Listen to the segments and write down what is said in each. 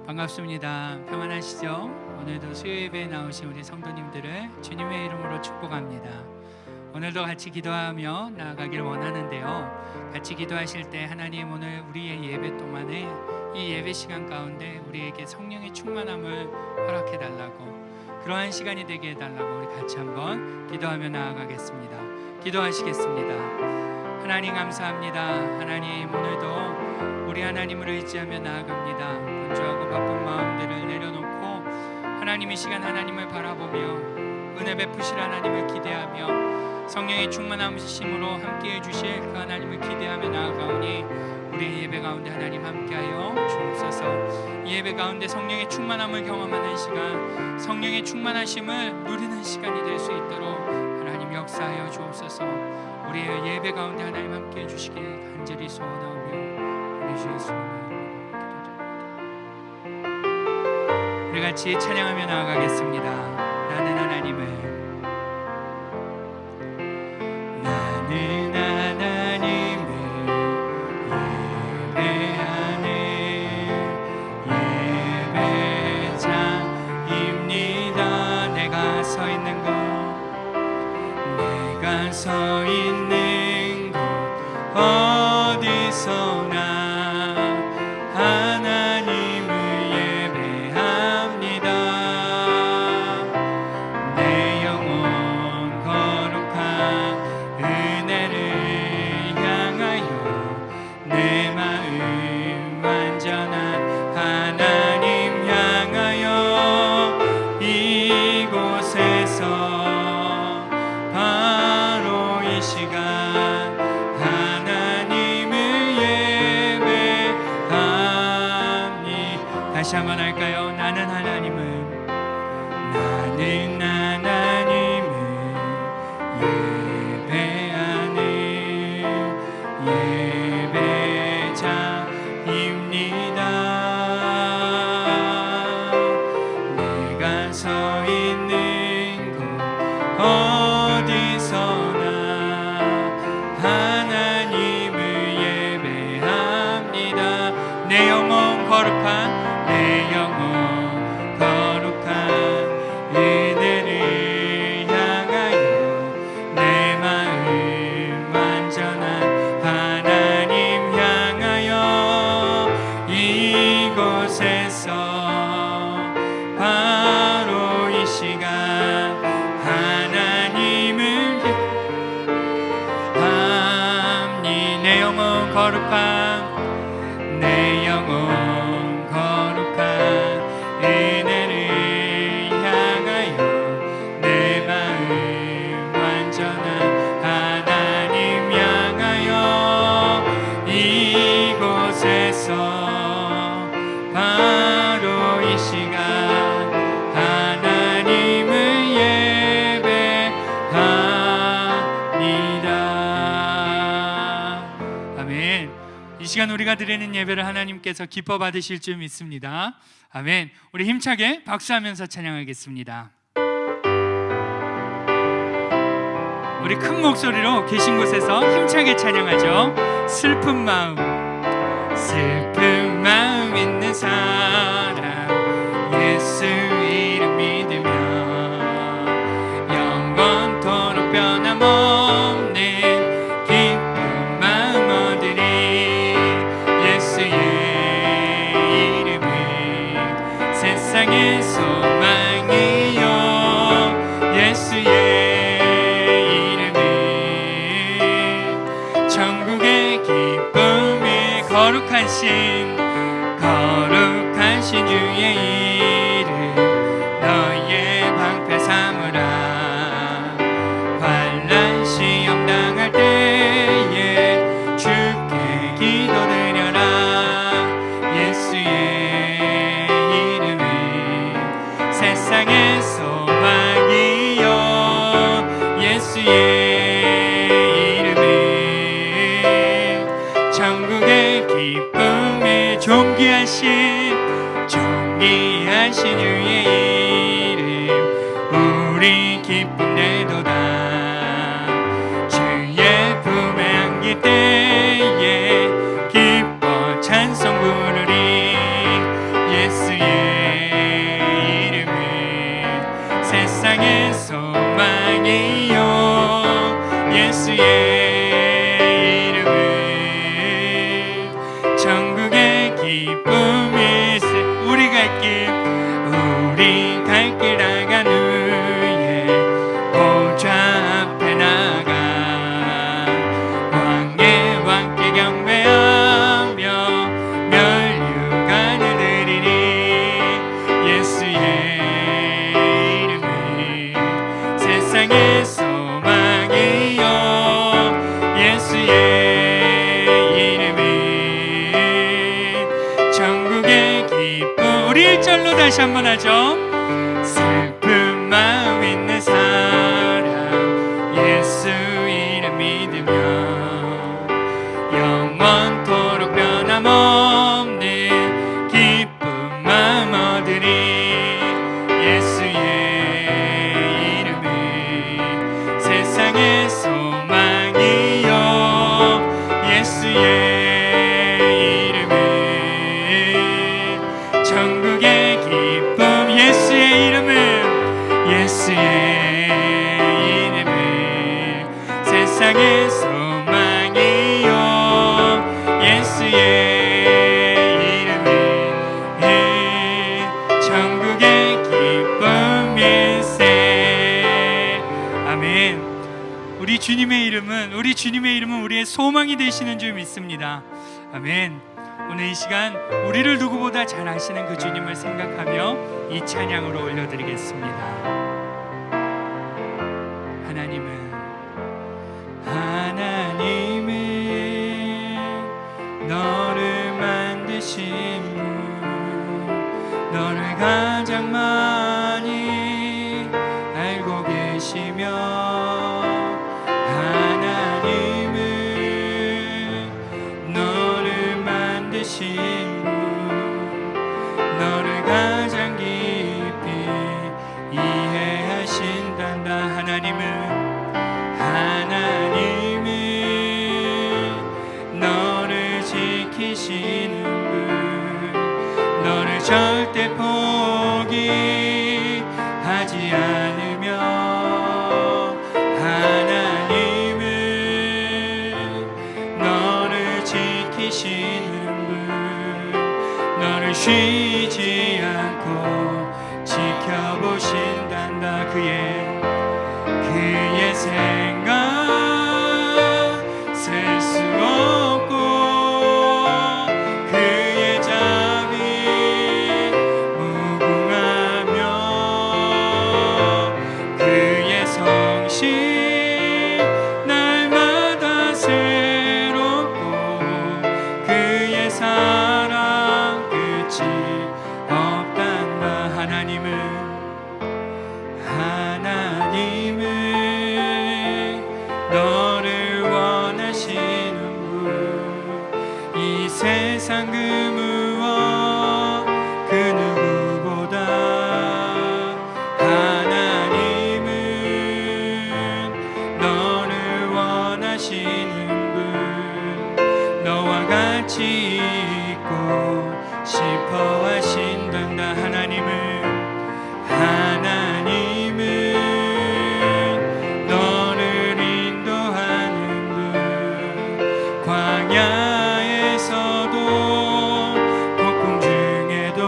반갑습니다. 평안하시죠? 오늘도 수요예배에 나오신 우리 성도님들을 주님의 이름으로 축복합니다. 오늘도 같이 기도하며 나아가길 원하는데요, 같이 기도하실 때 하나님 오늘 우리의 예배 동안에 이 예배 시간 가운데 우리에게 성령의 충만함을 허락해 달라고, 그러한 시간이 되게 해달라고 우리 같이 한번 기도하며 나아가겠습니다. 기도하시겠습니다. 하나님 감사합니다. 하나님 오늘도 우리 하나님을 의지하며 나아갑니다. 분주하고 바쁜 마음들을 내려놓고 하나님 이 시간 하나님을 바라보며 은혜 베푸실 하나님을 기대하며 성령의 충만하심으로 함께해 주실 그 하나님을 기대하며 나아가오니 우리의 예배 가운데 하나님 함께하여 주옵소서. 이 예배 가운데 성령의 충만함을 경험하는 시간, 성령의 충만하심을 누리는 시간이 될 수 있도록 하나님 역사하여 주옵소서. 우리의 예배 가운데 하나님 함께해 주시길 간절히 소원하오며 우리 예수님의 우리 같이 찬양하며 나아가겠습니다. 나는 하나님을 예배하는 예배자입니다. 내가 서 있는 곳, 내가 서 있는 곳 어디서나 하나님을 예배합니다. 내 영혼 거룩한 은혜를 향하여 내 마음 완전한 하나님 향하여 이곳에서 바로 이 시간 다시 한번 할까요? 나는 하나님을 예배하는 예배자입니다. 내가 서 있는 곳 어디서나 하나님을 예배합니다. 내 영혼 거룩한 내 영혼 거룩한 은혜를 향하여 내 마음 완전한 하나님 향하여 이곳에서 바로 이 시간 하나님을 예배합니다. 내 영혼 거룩한 내 영혼 은혜를 향하여 내 마음 완전한 하나님 향하여 이곳에서 바로 이 시간 하나님을 예배합니다. 아멘. 이 시간 우리가 드리는 예배를 하나님께서 기뻐 받으실 줄 믿습니다. 아멘. 우리 힘차게 박수하면서 찬양하겠습니다. 우리 큰 목소리로 계신 곳에서 힘차게 찬양하죠. 슬픈 마음 있는 사람 예수 이름 믿으며 영원토록 변함없는 기쁜 마음 얻으리. 예수의 이름은 세상의 소망이요 예수의 이름은 천국의 기쁨의 거룩하신 주의 이름 너의 방패 삼으라. 환난 시험 당할 때에 주께 기도드려라. 예수의 이름은 세상의 소망이요 예수의 이름은 천국의 기쁨에 존귀하신 예수의 이름은 천국의 기쁨일세. 우리 갈 길 나간 후에 보좌 앞에 나가 왕의 왕께 경배하며 면류관을 드리리. 예수의 이름은 세상의 소망이요 예수의 이름은 천국의 기쁨. 우리 1절로 다시 한번 하죠. 슬픈 마음 있는 사람 예수 이름 믿으며 영원토록 변함없는 기쁜 마음 얻으리. 예수의 이름은 세상의 소망이요 예수의 이름은 천국의 기쁨. 예수의 이름은 세상의 소망이요 예수의 이름은 천국의 기쁨일세. 아멘. 우리 주님의 이름은 우리의 소망이 되시는 줄 믿습니다. 아멘. 오늘 이 시간 우리를 누구보다 잘 아시는 그 주님을 생각하며 이 찬양으로 올려드리겠습니다. 하나님은 너를 만드신 분, 너를 가장 많이 알고 계시며 하나님은 너를 만드신 분, 너를 가장 깊이 이해하신단다. 하나님은 너를 지키시는 분, 너를 절대 포기하지 않으며 하나님은 너를 지키시는 분, 너를 쉬지 않고 지켜보신단다. 그의 생각 셀 수 없고 그의 자비 무궁하며 그의 성실 날마다 새롭고 그의 사랑 끝이 없단다. 하나님은 너를 원하시는 분, 이 세상 그 무엇 그 누구보다 하나님은 너를 원하시는 분, 너와 같이 있고 싶어 하신단다. 하나님은 너를 인도하는 분, 광야에서도 폭풍 중에도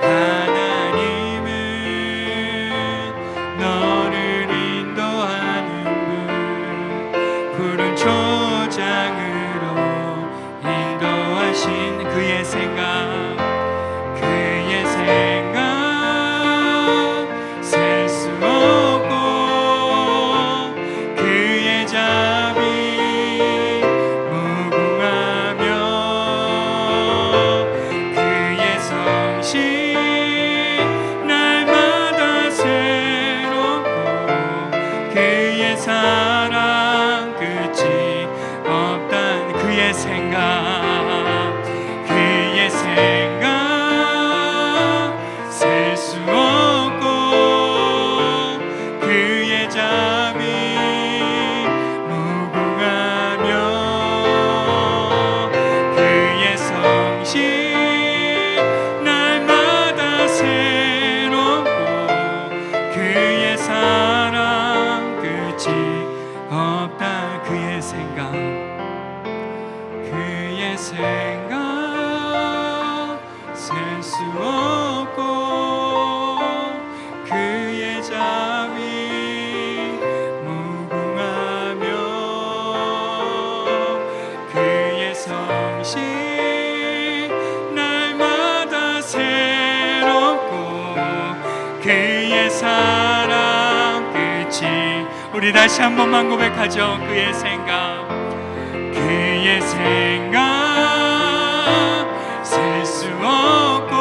하나님은 너를 인도하는 분, 푸른 초장으로 인도하신 그의 생각 셀 수 없고 그의 자비 무궁하며 그의 성실 날마다 새롭고 그의 사랑 끝이 없단. 그의 생각 셀 수 없고 그의 자비 무궁하며 그의 성실 날마다 새롭고 그의 사랑 끝이 생각 그의 생각 셀 수 없고 그의 자비 무궁하며 그의 성실 날마다 새롭고 그의 사랑 끝이 우리 다시 한 번만 고백하죠. 그의 생각 셀 수 없고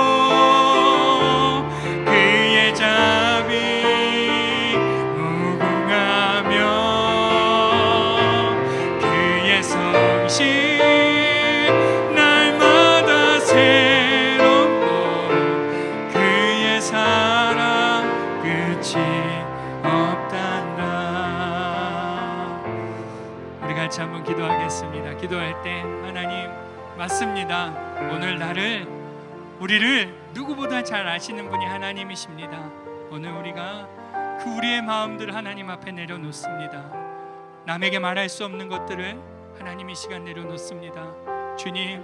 그의 자비 무궁하며 그의 성실 날마다 새롭고 그의 사랑 끝이 없단다. 우리 같이 한번 기도하겠습니다. 기도할 때 하나님 맞습니다. 오늘 우리를 누구보다 잘 아시는 분이 하나님이십니다. 오늘 우리가 그 우리의 마음들을 하나님 앞에 내려놓습니다. 남에게 말할 수 없는 것들을 하나님 이 시간 내려놓습니다. 주님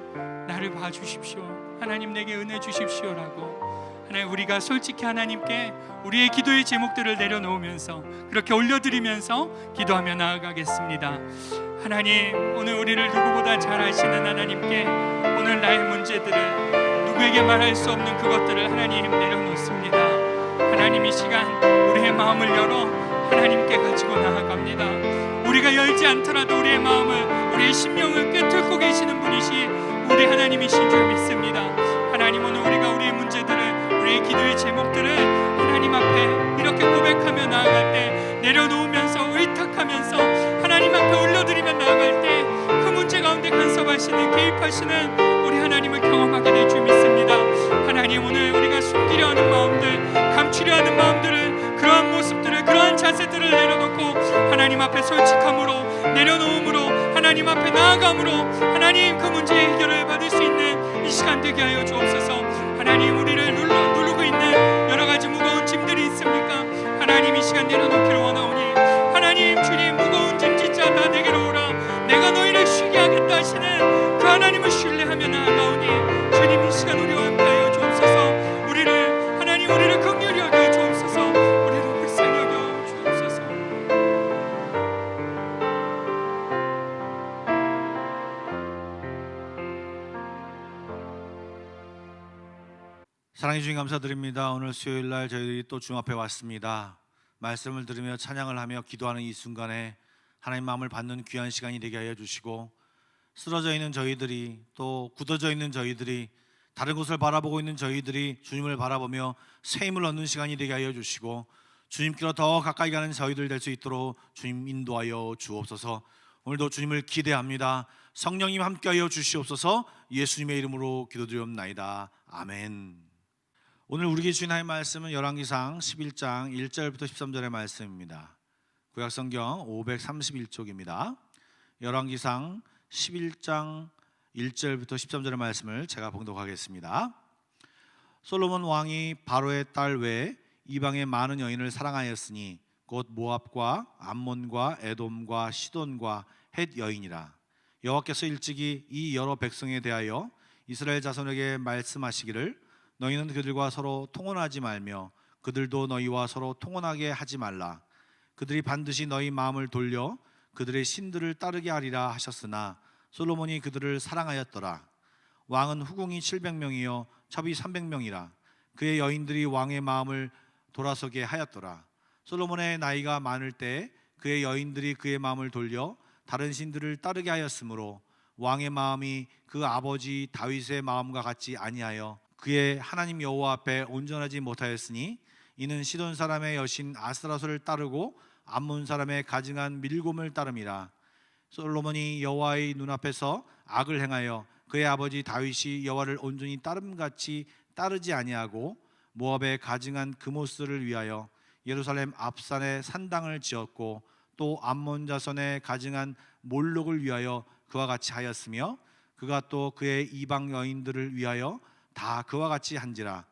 나를 봐주십시오. 하나님 내게 은혜 주십시오라고 하나님 우리가 솔직히 하나님께 우리의 기도의 제목들을 내려놓으면서 그렇게 올려드리면서 기도하며 나아가겠습니다. 하나님 오늘 우리를 누구보다 잘 아시는 하나님께 오늘 나의 문제들을 누구에게 말할 수 없는 그것들을 하나님 내려놓습니다. 하나님 이 시간 우리의 마음을 열어 하나님께 가지고 나아갑니다. 우리가 열지 않더라도 우리의 마음을 우리의 심령을 꿰뚫고 계시는 분이시 우리 하나님이신 줄 믿습니다. 하나님 오늘 우리가 우리의 문제들을 우리의 기도의 제목들을 하나님 앞에 이렇게 고백하며 나아갈 때 내려놓으면서 의탁하면서 하나님 앞에 올려드리며 나아갈 때 그 문제 가운데 간섭하시는 개입하시는 우리 하나님을 경험하게 될 줄 믿습니다. 하나님 오늘 우리가 숨기려 하는 마음들 감추려 하는 마음들을 그러한 모습들을 그러한 자세들을 내려놓고 하나님 앞에 솔직함으로 내려놓음으로 하나님 앞에 나아감으로 하나님 그 문제의 해결을 받을 수 있는 이 시간 되게 하여 주옵소서. 하나님 우리를 누르고 있는 여러 가지 무거운 짐들이 있습니까? 하나님 이 시간 내려놓기를 원하오니 하나님 주님 무거운 짐짓자 다 내게로 오라 내가 너희를 쉬게 하겠다 하시는 그 하나님을 신뢰하며 나아가오니 주님 이 시간 우리와 함께하여 주옵소서. 우리를 긍휼히 여겨 주옵소서. 우리를 불쌍히 여겨 주옵소서. 사랑해 주님 감사드립니다. 오늘 수요일날 저희들이 또 주 앞에 왔습니다. 말씀을 들으며 찬양을 하며 기도하는 이 순간에 하나님 마음을 받는 귀한 시간이 되게 하여 주시고 쓰러져 있는 저희들이 또 굳어져 있는 저희들이 다른 곳을 바라보고 있는 저희들이 주님을 바라보며 새 힘을 얻는 시간이 되게 하여 주시고 주님께로 더 가까이 가는 저희들 될 수 있도록 주님 인도하여 주옵소서. 오늘도 주님을 기대합니다. 성령님 함께하여 주시옵소서. 예수님의 이름으로 기도드리옵나이다. 아멘. 오늘 우리에게 주신 하나님의 말씀은 열왕기상 11장 1절부터 13절의 말씀입니다. 구약성경 531쪽입니다. 열왕기상 11장 1절부터 13절의 말씀을 제가 봉독하겠습니다. 솔로몬 왕이 바로의 딸 외에 이방의 많은 여인을 사랑하였으니 곧 모압과 암몬과 에돔과 시돈과 헷 여인이라. 여호와께서 일찍이 이 여러 백성에 대하여 이스라엘 자손에게 말씀하시기를 너희는 그들과 서로 통혼하지 말며 그들도 너희와 서로 통혼하게 하지 말라. 그들이 반드시 너희 마음을 돌려 그들의 신들을 따르게 하리라 하셨으나 솔로몬이 그들을 사랑하였더라. 왕은 후궁이 700명이요 첩이 300명이라. 그의 여인들이 왕의 마음을 돌아서게 하였더라. 솔로몬의 나이가 많을 때 그의 여인들이 그의 마음을 돌려 다른 신들을 따르게 하였으므로 왕의 마음이 그 아버지 다윗의 마음과 같지 아니하여 그의 하나님 여호와 앞에 온전하지 못하였으니 이는 시돈 사람의 여신 아스라소를 따르고 암몬 사람의 가증한 밀곰을 따름이라. 솔로몬이 여호와의 눈앞에서 악을 행하여 그의 아버지 다윗이 여호와를 온전히 따름같이 따르지 아니하고 모압의 가증한 그모스를 위하여 예루살렘 앞산에 산당을 지었고 또 암몬 자손의 가증한 몰록을 위하여 그와 같이 하였으며 그가 또 그의 이방 여인들을 위하여 다 그와 같이 한지라.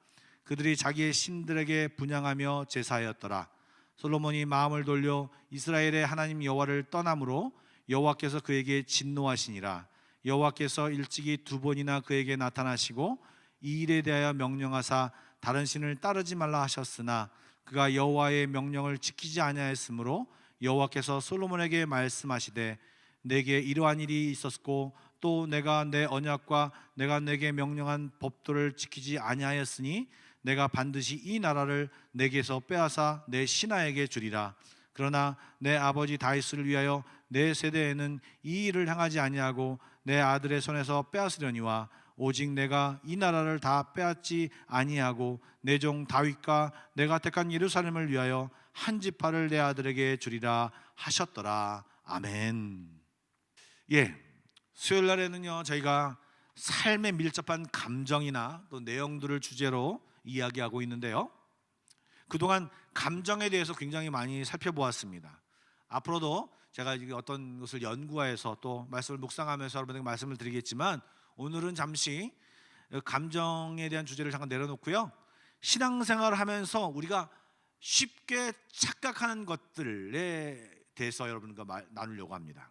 그들이 자기의 신들에게 분향하며 제사하였더라. 솔로몬이 마음을 돌려 이스라엘의 하나님 여호와를 떠남으로 여호와께서 그에게 진노하시니라. 여호와께서 일찍이 두 번이나 그에게 나타나시고 이 일에 대하여 명령하사 다른 신을 따르지 말라 하셨으나 그가 여호와의 명령을 지키지 아니하였으므로 여호와께서 솔로몬에게 말씀하시되 내게 이러한 일이 있었고 또 내가 내 언약과 내가 내게 명령한 법도를 지키지 아니하였으니 내가 반드시 이 나라를 내게서 빼앗아 내 신하에게 주리라. 그러나 내 아버지 다윗을 위하여 내 세대에는 이 일을 행하지 아니하고 내 아들의 손에서 빼앗으려니와 오직 내가 이 나라를 다 빼앗지 아니하고 내 종 다윗과 내가 택한 예루살렘을 위하여 한 지파를 내 아들에게 주리라 하셨더라. 아멘. 수요일 날에는요 저희가 삶에 밀접한 감정이나 또 내용들을 주제로 이야기하고 있는데요, 그동안 감정에 대해서 굉장히 많이 살펴보았습니다. 앞으로도 제가 어떤 것을 연구해서 또 말씀을 묵상하면서 여러분에게 말씀을 드리겠지만, 오늘은 잠시 감정에 대한 주제를 잠깐 내려놓고요, 신앙생활을 하면서 우리가 쉽게 착각하는 것들에 대해서 여러분과 나누려고 합니다.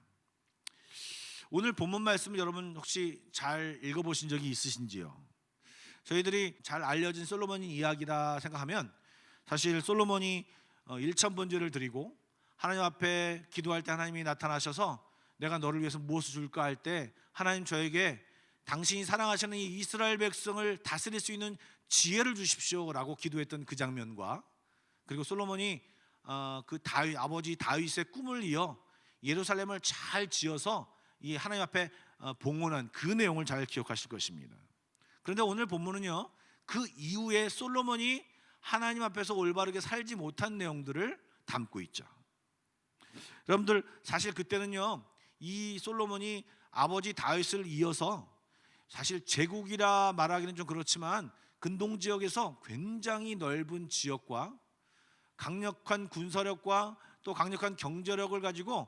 오늘 본문 말씀을 여러분 혹시 잘 읽어보신 적이 있으신지요? 저희들이 잘 알려진 솔로몬 이야기라 생각하면, 사실 솔로몬이 일천번제를 드리고 하나님 앞에 기도할 때 하나님이 나타나셔서 내가 너를 위해서 무엇을 줄까 할 때 하나님 저에게 당신이 사랑하시는 이 이스라엘 백성을 다스릴 수 있는 지혜를 주십시오라고 기도했던 그 장면과, 그리고 솔로몬이 그 아버지 다윗의 꿈을 이어 예루살렘을 잘 지어서 이 하나님 앞에 봉헌한 그 내용을 잘 기억하실 것입니다. 그런데 오늘 본문은요, 그 이후에 솔로몬이 하나님 앞에서 올바르게 살지 못한 내용들을 담고 있죠. 여러분들 사실 그때는요, 이 솔로몬이 아버지 다윗을 이어서 사실 제국이라 말하기는 좀 그렇지만 근동 지역에서 굉장히 넓은 지역과 강력한 군사력과 또 강력한 경제력을 가지고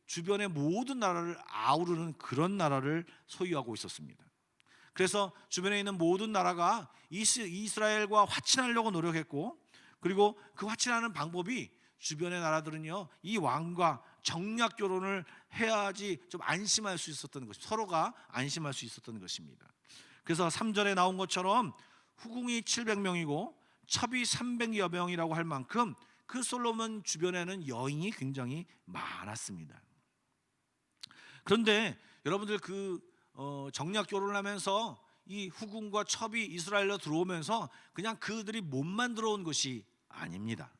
주변의 모든 나라를 아우르는 그런 나라를 소유하고 있었습니다. 그래서 주변에 있는 모든 나라가 이스라엘과 화친하려고 노력했고, 그리고 그 화친하는 방법이 주변의 나라들은요 이 왕과 정략 결혼을 해야지 좀 안심할 수 있었던 것이, 서로가 안심할 수 있었던 것입니다. 그래서 3절에 나온 것처럼 후궁이 700명이고 첩이 300여 명이라고 할 만큼 그 솔로몬 주변에는 여인이 굉장히 많았습니다. 그런데 여러분들 정략 결혼을 하면서 이 후궁과 첩이 이스라엘로 들어오면서 그냥 그들이 몸만 들어온 것이 아닙니다.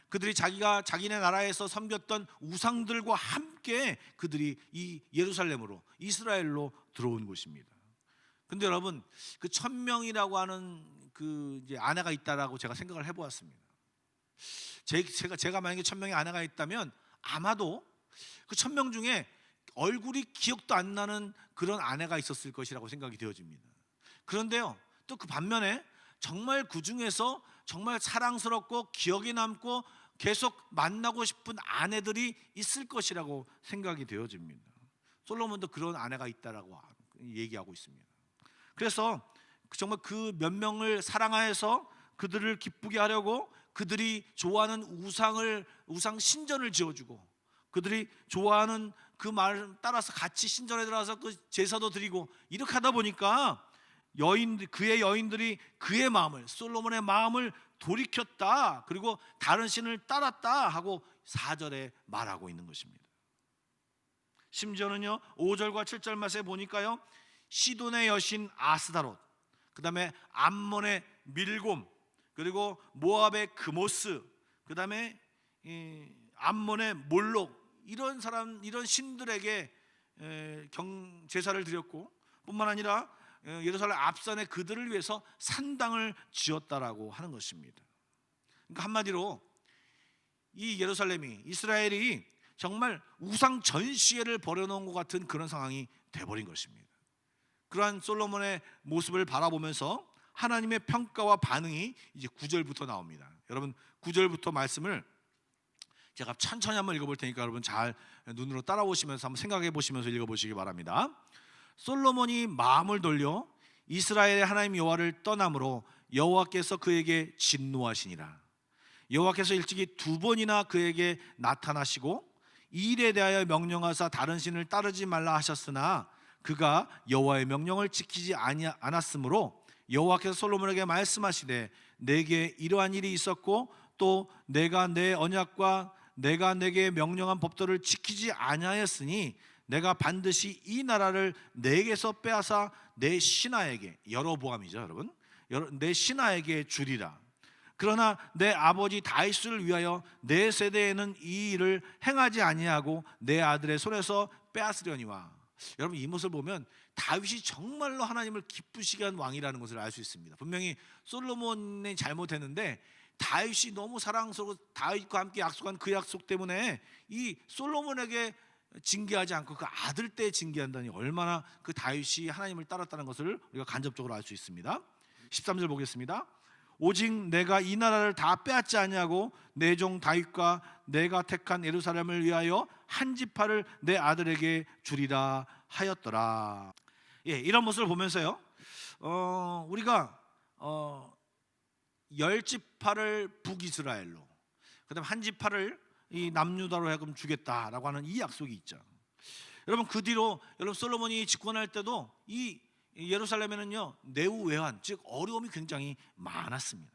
그들이 자기네 나라에서 섬겼던 우상들과 함께 그들이 이 예루살렘으로, 이스라엘로 들어온 것입니다. 근데 여러분, 그 1000명이라고 하는 그 이제 아내가 있다라고 제가 생각을 해보았습니다. 제가 만약에 1000명의 아내가 있다면 아마도 그 1000명 중에 얼굴이 기억도 안 나는 그런 아내가 있었을 것이라고 생각이 되어집니다. 그런데요, 또 그 반면에 정말 그 중에서 정말 사랑스럽고 기억에 남고 계속 만나고 싶은 아내들이 있을 것이라고 생각이 되어집니다. 솔로몬도 그런 아내가 있다라고 얘기하고 있습니다. 그래서 정말 그 몇 명을 사랑하여서 그들을 기쁘게 하려고 그들이 좋아하는 우상 신전을 지어주고, 그들이 좋아하는 그 말 따라서 같이 신전에 들어가서 그 제사도 드리고, 이렇게 하다 보니까 그의 여인들이 그의 마음을, 솔로몬의 마음을 돌이켰다, 그리고 다른 신을 따랐다 하고 4절에 말하고 있는 것입니다. 심지어는요 5절과 7절 말씀에 보니까요, 시돈의 여신 아스다롯, 그 다음에 암몬의 밀곰, 그리고 모압의 그모스, 그 다음에 암몬의 몰록, 이런 신들에게 제사를 드렸고, 뿐만 아니라 예루살렘 앞산에 그들을 위해서 산당을 지었다라고 하는 것입니다. 그러니까 한마디로 이 예루살렘이, 이스라엘이 정말 우상 전시회를 벌여놓은 것 같은 그런 상황이 돼버린 것입니다. 그러한 솔로몬의 모습을 바라보면서 하나님의 평가와 반응이 이제 9절부터 나옵니다. 여러분 9절부터 말씀을 제가 천천히 한번 읽어볼 테니까 여러분 잘 눈으로 따라오시면서 한번 생각해 보시면서 읽어보시기 바랍니다. 솔로몬이 마음을 돌려 이스라엘의 하나님 여호와를 떠남으로 여호와께서 그에게 진노하시니라. 여호와께서 일찍이 2번이나 그에게 나타나시고 이 일에 대하여 명령하사 다른 신을 따르지 말라 하셨으나 그가 여호와의 명령을 지키지 않았으므로 여호와께서 솔로몬에게 말씀하시되 내게 이러한 일이 있었고 또 내가 내 언약과 내가 내게 명령한 법도를 지키지 아니하였으니 내가 반드시 이 나라를 내게서 빼앗아 내 신하에게, 여로보암이죠 여러분, 내 신하에게 주리라. 그러나 내 아버지 다윗을 위하여 내 세대에는 이 일을 행하지 아니하고 내 아들의 손에서 빼앗으려니와. 여러분, 이 모습을 보면 다윗이 정말로 하나님을 기쁘시게 한 왕이라는 것을 알 수 있습니다. 분명히 솔로몬이 잘못했는데 다윗이 너무 사랑스러워 다윗과 함께 약속한 그 약속 때문에 이 솔로몬에게 징계하지 않고 그 아들 때 징계한다니 얼마나 그 다윗이 하나님을 따랐다는 것을 우리가 간접적으로 알 수 있습니다. 13절 보겠습니다. 오직 내가 이 나라를 다 빼앗지 아니하고 내 종 다윗과 내가 택한 예루살렘을 위하여 한 지파를 내 아들에게 주리라 하였더라. 예, 이런 모습을 보면서요, 우리가 10지파를 북이스라엘로, 그다음 한 지파를 이 남유다로 하여금 주겠다라고 하는 이 약속이 있죠. 여러분, 그 뒤로 여러분 솔로몬이 집권할 때도 이 예루살렘에는요 내후외환, 즉 어려움이 굉장히 많았습니다.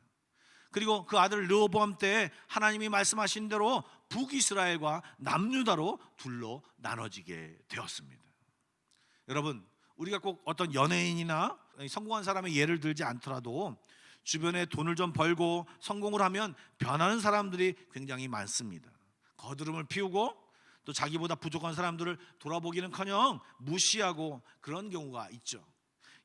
그리고 그 아들 르호보암 때 하나님이 말씀하신 대로 북이스라엘과 남유다로 둘로 나눠지게 되었습니다. 여러분, 우리가 꼭 어떤 연예인이나 성공한 사람의 예를 들지 않더라도 주변에 돈을 좀 벌고 성공을 하면 변하는 사람들이 굉장히 많습니다. 거드름을 피우고 또 자기보다 부족한 사람들을 돌아보기는커녕 무시하고 그런 경우가 있죠.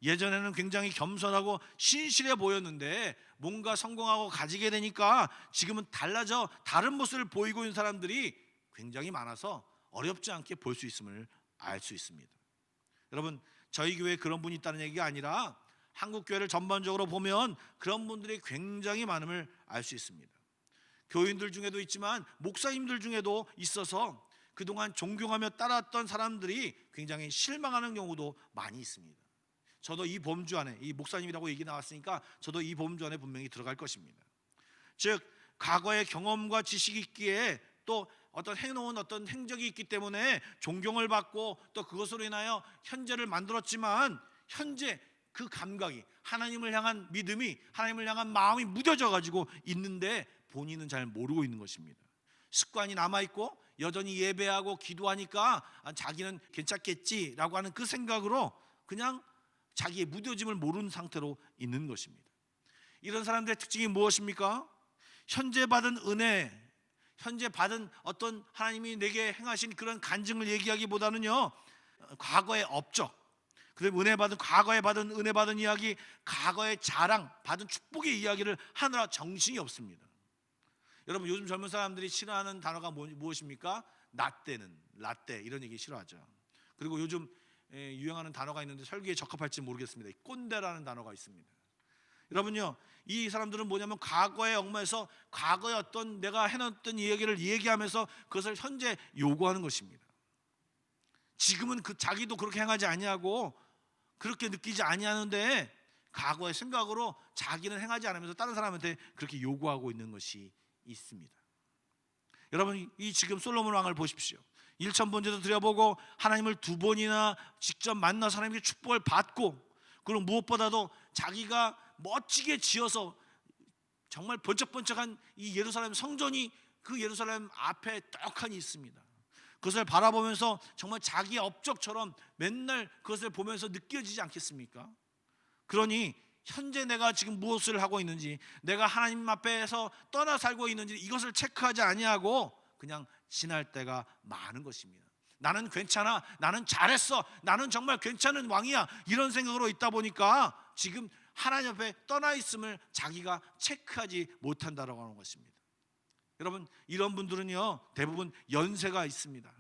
예전에는 굉장히 겸손하고 신실해 보였는데 뭔가 성공하고 가지게 되니까 지금은 달라져 다른 모습을 보이고 있는 사람들이 굉장히 많아서 어렵지 않게 볼 수 있음을 알 수 있습니다. 여러분, 저희 교회에 그런 분이 있다는 얘기가 아니라 한국 교회를 전반적으로 보면 그런 분들이 굉장히 많음을 알 수 있습니다. 교인들 중에도 있지만 목사님들 중에도 있어서 그동안 존경하며 따랐던 사람들이 굉장히 실망하는 경우도 많이 있습니다. 저도 이 범주 안에, 이 목사님이라고 얘기 나왔으니까 저도 이 범주 안에 분명히 들어갈 것입니다. 즉, 과거의 경험과 지식이 있기에 또 어떤 해놓은 어떤 행적이 있기 때문에 존경을 받고 또 그것으로 인하여 현재를 만들었지만 현재 그 감각이, 하나님을 향한 믿음이, 하나님을 향한 마음이 무뎌져 가지고 있는데 본인은 잘 모르고 있는 것입니다. 습관이 남아있고 여전히 예배하고 기도하니까 자기는 괜찮겠지라고 하는 그 생각으로 그냥 자기의 무뎌짐을 모르는 상태로 있는 것입니다. 이런 사람들의 특징이 무엇입니까? 현재 받은 은혜, 현재 받은 어떤 하나님이 내게 행하신 그런 간증을 얘기하기보다는요, 과거의 업적, 그다음에 과거에 받은 은혜 받은 이야기, 과거의 자랑, 받은 축복의 이야기를 하느라 정신이 없습니다. 여러분, 요즘 젊은 사람들이 싫어하는 단어가 무엇입니까? 라떼는, 라떼, 이런 얘기 싫어하죠. 그리고 요즘 유행하는 단어가 있는데 설교에 적합할지 모르겠습니다. 꼰대라는 단어가 있습니다. 여러분요, 이 사람들은 뭐냐면 과거에 얽매여서 과거에 어떤 내가 해놨던 이야기를 얘기하면서 그것을 현재 요구하는 것입니다. 지금은 그 자기도 그렇게 행하지 아니하고 그렇게 느끼지 아니하는데 과거의 생각으로 자기는 행하지 않으면서 다른 사람한테 그렇게 요구하고 있는 것이 있습니다. 여러분, 이 지금 솔로몬 왕을 보십시오. 일천번제도 드려보고 하나님을 2번이나 직접 만나서 하나님께 축복을 받고, 그리고 무엇보다도 자기가 멋지게 지어서 정말 번쩍번쩍한 이 예루살렘 성전이 그 예루살렘 앞에 떡하니 있습니다. 그것을 바라보면서 정말 자기의 업적처럼 맨날 그것을 보면서 느껴지지 않겠습니까? 그러니 현재 내가 지금 무엇을 하고 있는지, 내가 하나님 앞에서 떠나 살고 있는지 이것을 체크하지 아니하고 그냥 지날 때가 많은 것입니다. 나는 괜찮아, 나는 잘했어, 나는 정말 괜찮은 왕이야, 이런 생각으로 있다 보니까 지금 하나님 앞에 떠나 있음을 자기가 체크하지 못한다라고 하는 것입니다. 여러분, 이런 분들은요 대부분 연세가 있습니다.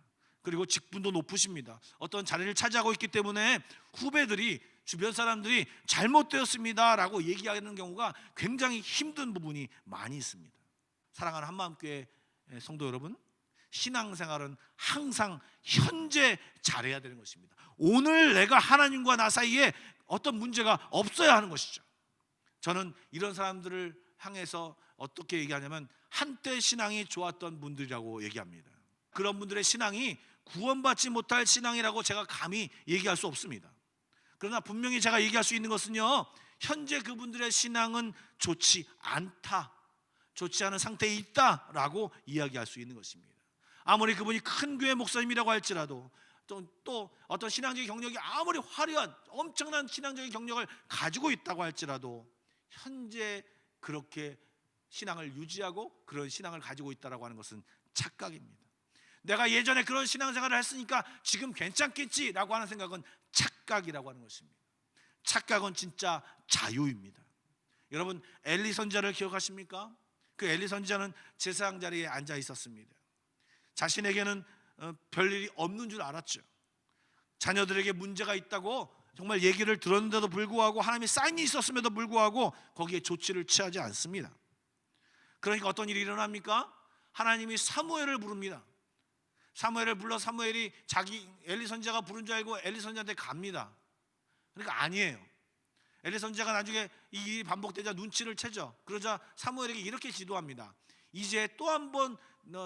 그리고 직분도 높으십니다. 어떤 자리를 차지하고 있기 때문에 후배들이, 주변 사람들이 잘못되었습니다 라고 얘기하는 경우가 굉장히 힘든 부분이 많이 있습니다. 사랑하는 한마음교회 성도 여러분, 신앙생활은 항상 현재 잘해야 되는 것입니다. 오늘 내가 하나님과 나 사이에 어떤 문제가 없어야 하는 것이죠. 저는 이런 사람들을 향해서 어떻게 얘기하냐면 한때 신앙이 좋았던 분들이라고 얘기합니다. 그런 분들의 신앙이 구원받지 못할 신앙이라고 제가 감히 얘기할 수 없습니다. 그러나 분명히 제가 얘기할 수 있는 것은요, 현재 그분들의 신앙은 좋지 않다, 좋지 않은 상태에 있다라고 이야기할 수 있는 것입니다. 아무리 그분이 큰 교회 목사님이라고 할지라도, 또 어떤 신앙적인 경력이 아무리 화려한 엄청난 신앙적인 경력을 가지고 있다고 할지라도 현재 그렇게 신앙을 유지하고 그런 신앙을 가지고 있다라고 하는 것은 착각입니다. 내가 예전에 그런 신앙생활을 했으니까 지금 괜찮겠지라고 하는 생각은 착각이라고 하는 것입니다. 착각은 진짜 자유입니다. 여러분, 엘리 선지자를 기억하십니까? 그 엘리 선지자는 제사장 자리에 앉아 있었습니다. 자신에게는 별일이 없는 줄 알았죠. 자녀들에게 문제가 있다고 정말 얘기를 들었는데도 불구하고, 하나님의 사인이 있었음에도 불구하고 거기에 조치를 취하지 않습니다. 그러니까 어떤 일이 일어납니까? 하나님이 사무엘을 부릅니다. 사무엘을 불러 사무엘이 자기 엘리 선지자가 부른 줄 알고 엘리 선지자한테 갑니다. 그러니까 아니에요. 엘리 선지자가 나중에 이 일이 반복되자 눈치를 채죠. 그러자 사무엘에게 이렇게 지도합니다. 이제 또 한 번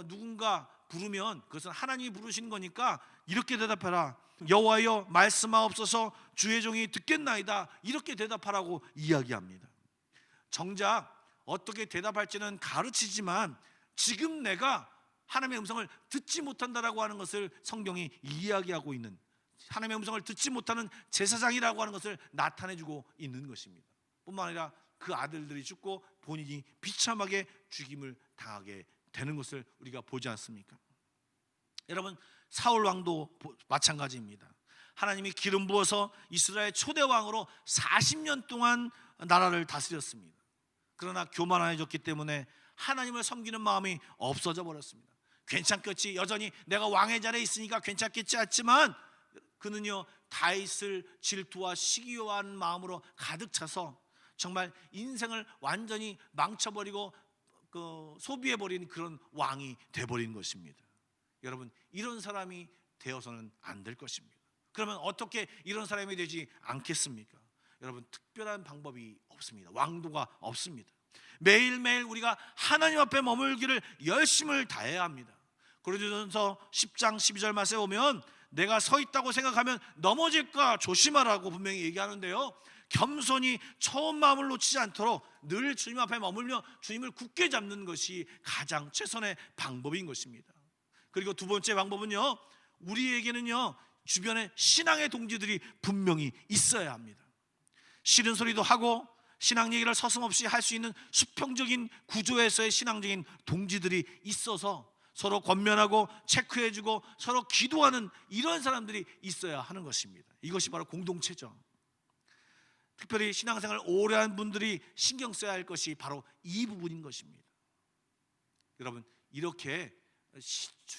누군가 부르면 그것은 하나님이 부르신 거니까 이렇게 대답해라. 여호와여, 말씀하옵소서, 주의 종이 듣겠나이다. 이렇게 대답하라고 이야기합니다. 정작 어떻게 대답할지는 가르치지만 지금 내가 하나님의 음성을 듣지 못한다라고 하는 것을 성경이 이야기하고 있는, 하나님의 음성을 듣지 못하는 제사장이라고 하는 것을 나타내주고 있는 것입니다. 뿐만 아니라 그 아들들이 죽고 본인이 비참하게 죽임을 당하게 되는 것을 우리가 보지 않습니까? 여러분, 사울 왕도 마찬가지입니다. 하나님이 기름 부어서 이스라엘 초대 왕으로 40년 동안 나라를 다스렸습니다. 그러나 교만해졌기 때문에 하나님을 섬기는 마음이 없어져 버렸습니다. 괜찮겠지, 여전히 내가 왕의 자리에 있으니까 괜찮겠지 했지만 그는요, 다윗을 질투와 시기와한 마음으로 가득 차서 정말 인생을 완전히 망쳐버리고 소비해버린 그런 왕이 돼버린 것입니다. 여러분, 이런 사람이 되어서는 안 될 것입니다. 그러면 어떻게 이런 사람이 되지 않겠습니까? 여러분, 특별한 방법이 없습니다. 왕도가 없습니다. 매일매일 우리가 하나님 앞에 머물기를 열심을 다해야 합니다. 고린도전서 10장 12절 말씀에 보면 내가 서 있다고 생각하면 넘어질까 조심하라고 분명히 얘기하는데요, 겸손히 처음 마음을 놓치지 않도록 늘 주님 앞에 머물며 주님을 굳게 잡는 것이 가장 최선의 방법인 것입니다. 그리고 두 번째 방법은요, 우리에게는요 주변에 신앙의 동지들이 분명히 있어야 합니다. 싫은 소리도 하고 신앙 얘기를 서슴없이 할 수 있는 수평적인 구조에서의 신앙적인 동지들이 있어서 서로 권면하고 체크해주고 서로 기도하는 이런 사람들이 있어야 하는 것입니다. 이것이 바로 공동체죠. 특별히 신앙생활 오래 한 분들이 신경 써야 할 것이 바로 이 부분인 것입니다. 여러분, 이렇게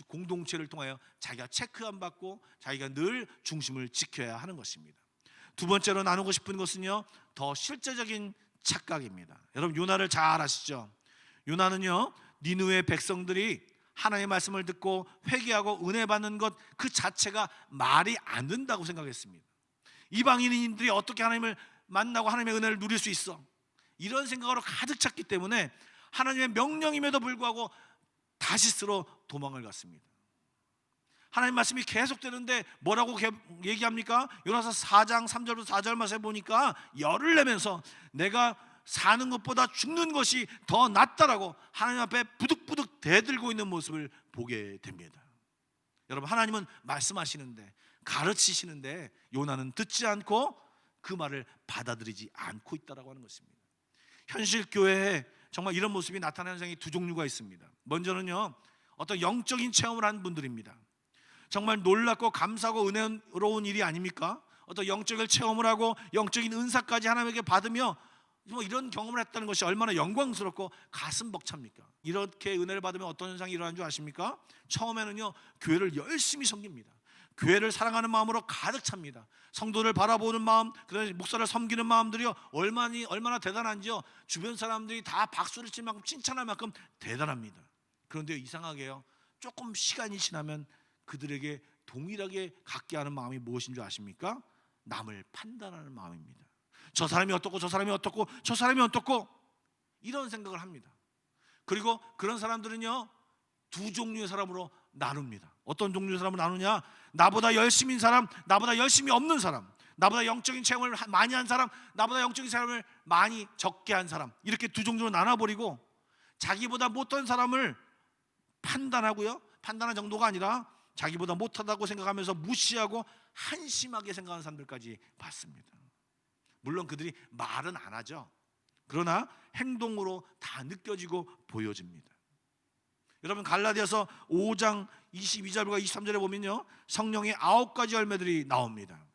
공동체를 통하여 자기가 체크 안 받고 자기가 늘 중심을 지켜야 하는 것입니다. 두 번째로 나누고 싶은 것은요, 더 실제적인 착각입니다. 여러분, 요나를 잘 아시죠? 요나는요, 니느웨 백성들이 하나님의 말씀을 듣고 회개하고 은혜 받는 것 그 자체가 말이 안 된다고 생각했습니다. 이방인들이 어떻게 하나님을 만나고 하나님의 은혜를 누릴 수 있어? 이런 생각으로 가득 찼기 때문에 하나님의 명령임에도 불구하고 다시스로 도망을 갔습니다. 하나님 말씀이 계속되는데 뭐라고 얘기합니까? 요나서 4장 3절부터 4절 말씀에 보니까 열을 내면서 내가 사는 것보다 죽는 것이 더 낫다라고 하나님 앞에 부득부득 대들고 있는 모습을 보게 됩니다. 여러분, 하나님은 말씀하시는데 가르치시는데 요나는 듣지 않고 그 말을 받아들이지 않고 있다라고 하는 것입니다. 현실 교회에 정말 이런 모습이 나타나는 현상이 두 종류가 있습니다. 먼저는요, 어떤 영적인 체험을 한 분들입니다. 정말 놀랍고 감사하고 은혜로운 일이 아닙니까? 어떤 영적인 체험을 하고 영적인 은사까지 하나님에게 받으며 이런 경험을 했다는 것이 얼마나 영광스럽고 가슴 벅찹니까? 이렇게 은혜를 받으면 어떤 현상이 일어나는 줄 아십니까? 처음에는요, 교회를 열심히 섬깁니다. 교회를 사랑하는 마음으로 가득 찹니다. 성도를 바라보는 마음, 그다음에 목사를 섬기는 마음들이요, 얼마나 대단한지요, 주변 사람들이 다 박수를 칠 만큼 칭찬할 만큼 대단합니다. 그런데 이상하게요, 조금 시간이 지나면 그들에게 동일하게 갖게 하는 마음이 무엇인 줄 아십니까? 남을 판단하는 마음입니다. 저 사람이 어떻고 저 사람이 어떻고 저 사람이 어떻고 이런 생각을 합니다. 그리고 그런 사람들은요, 두 종류의 사람으로 나눕니다. 어떤 종류의 사람을 나누냐? 나보다 열심인 사람, 나보다 열심히 없는 사람, 나보다 영적인 체험을 많이 한 사람, 나보다 영적인 체험을 많이 적게 한 사람, 이렇게 두 종류로 나눠버리고 자기보다 못한 사람을 판단하고요, 판단한 정도가 아니라 자기보다 못하다고 생각하면서 무시하고 한심하게 생각하는 사람들까지 봤습니다. 물론 그들이 말은 안 하죠. 그러나 행동으로 다 느껴지고 보여집니다. 여러분, 갈라디아서 5장 22절과 23절에 보면요, 성령의 9가지 열매들이 나옵니다.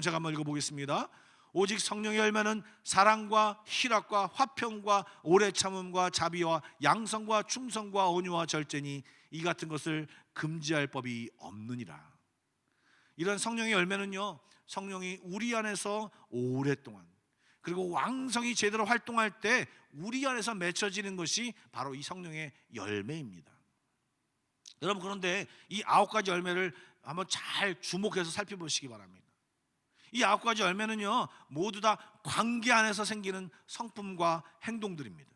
제가 한번 읽어보겠습니다. 오직 성령의 열매는 사랑과 희락과 화평과 오래 참음과 자비와 양성과 충성과 온유와 절제니 이 같은 것을 금지할 법이 없느니라. 이런 성령의 열매는요, 성령이 우리 안에서 오랫동안 그리고 왕성히 제대로 활동할 때 우리 안에서 맺혀지는 것이 바로 이 성령의 열매입니다. 여러분, 그런데 이 9가지 열매를 한번 잘 주목해서 살펴보시기 바랍니다. 이 9가지 열매는요, 모두 다 관계 안에서 생기는 성품과 행동들입니다.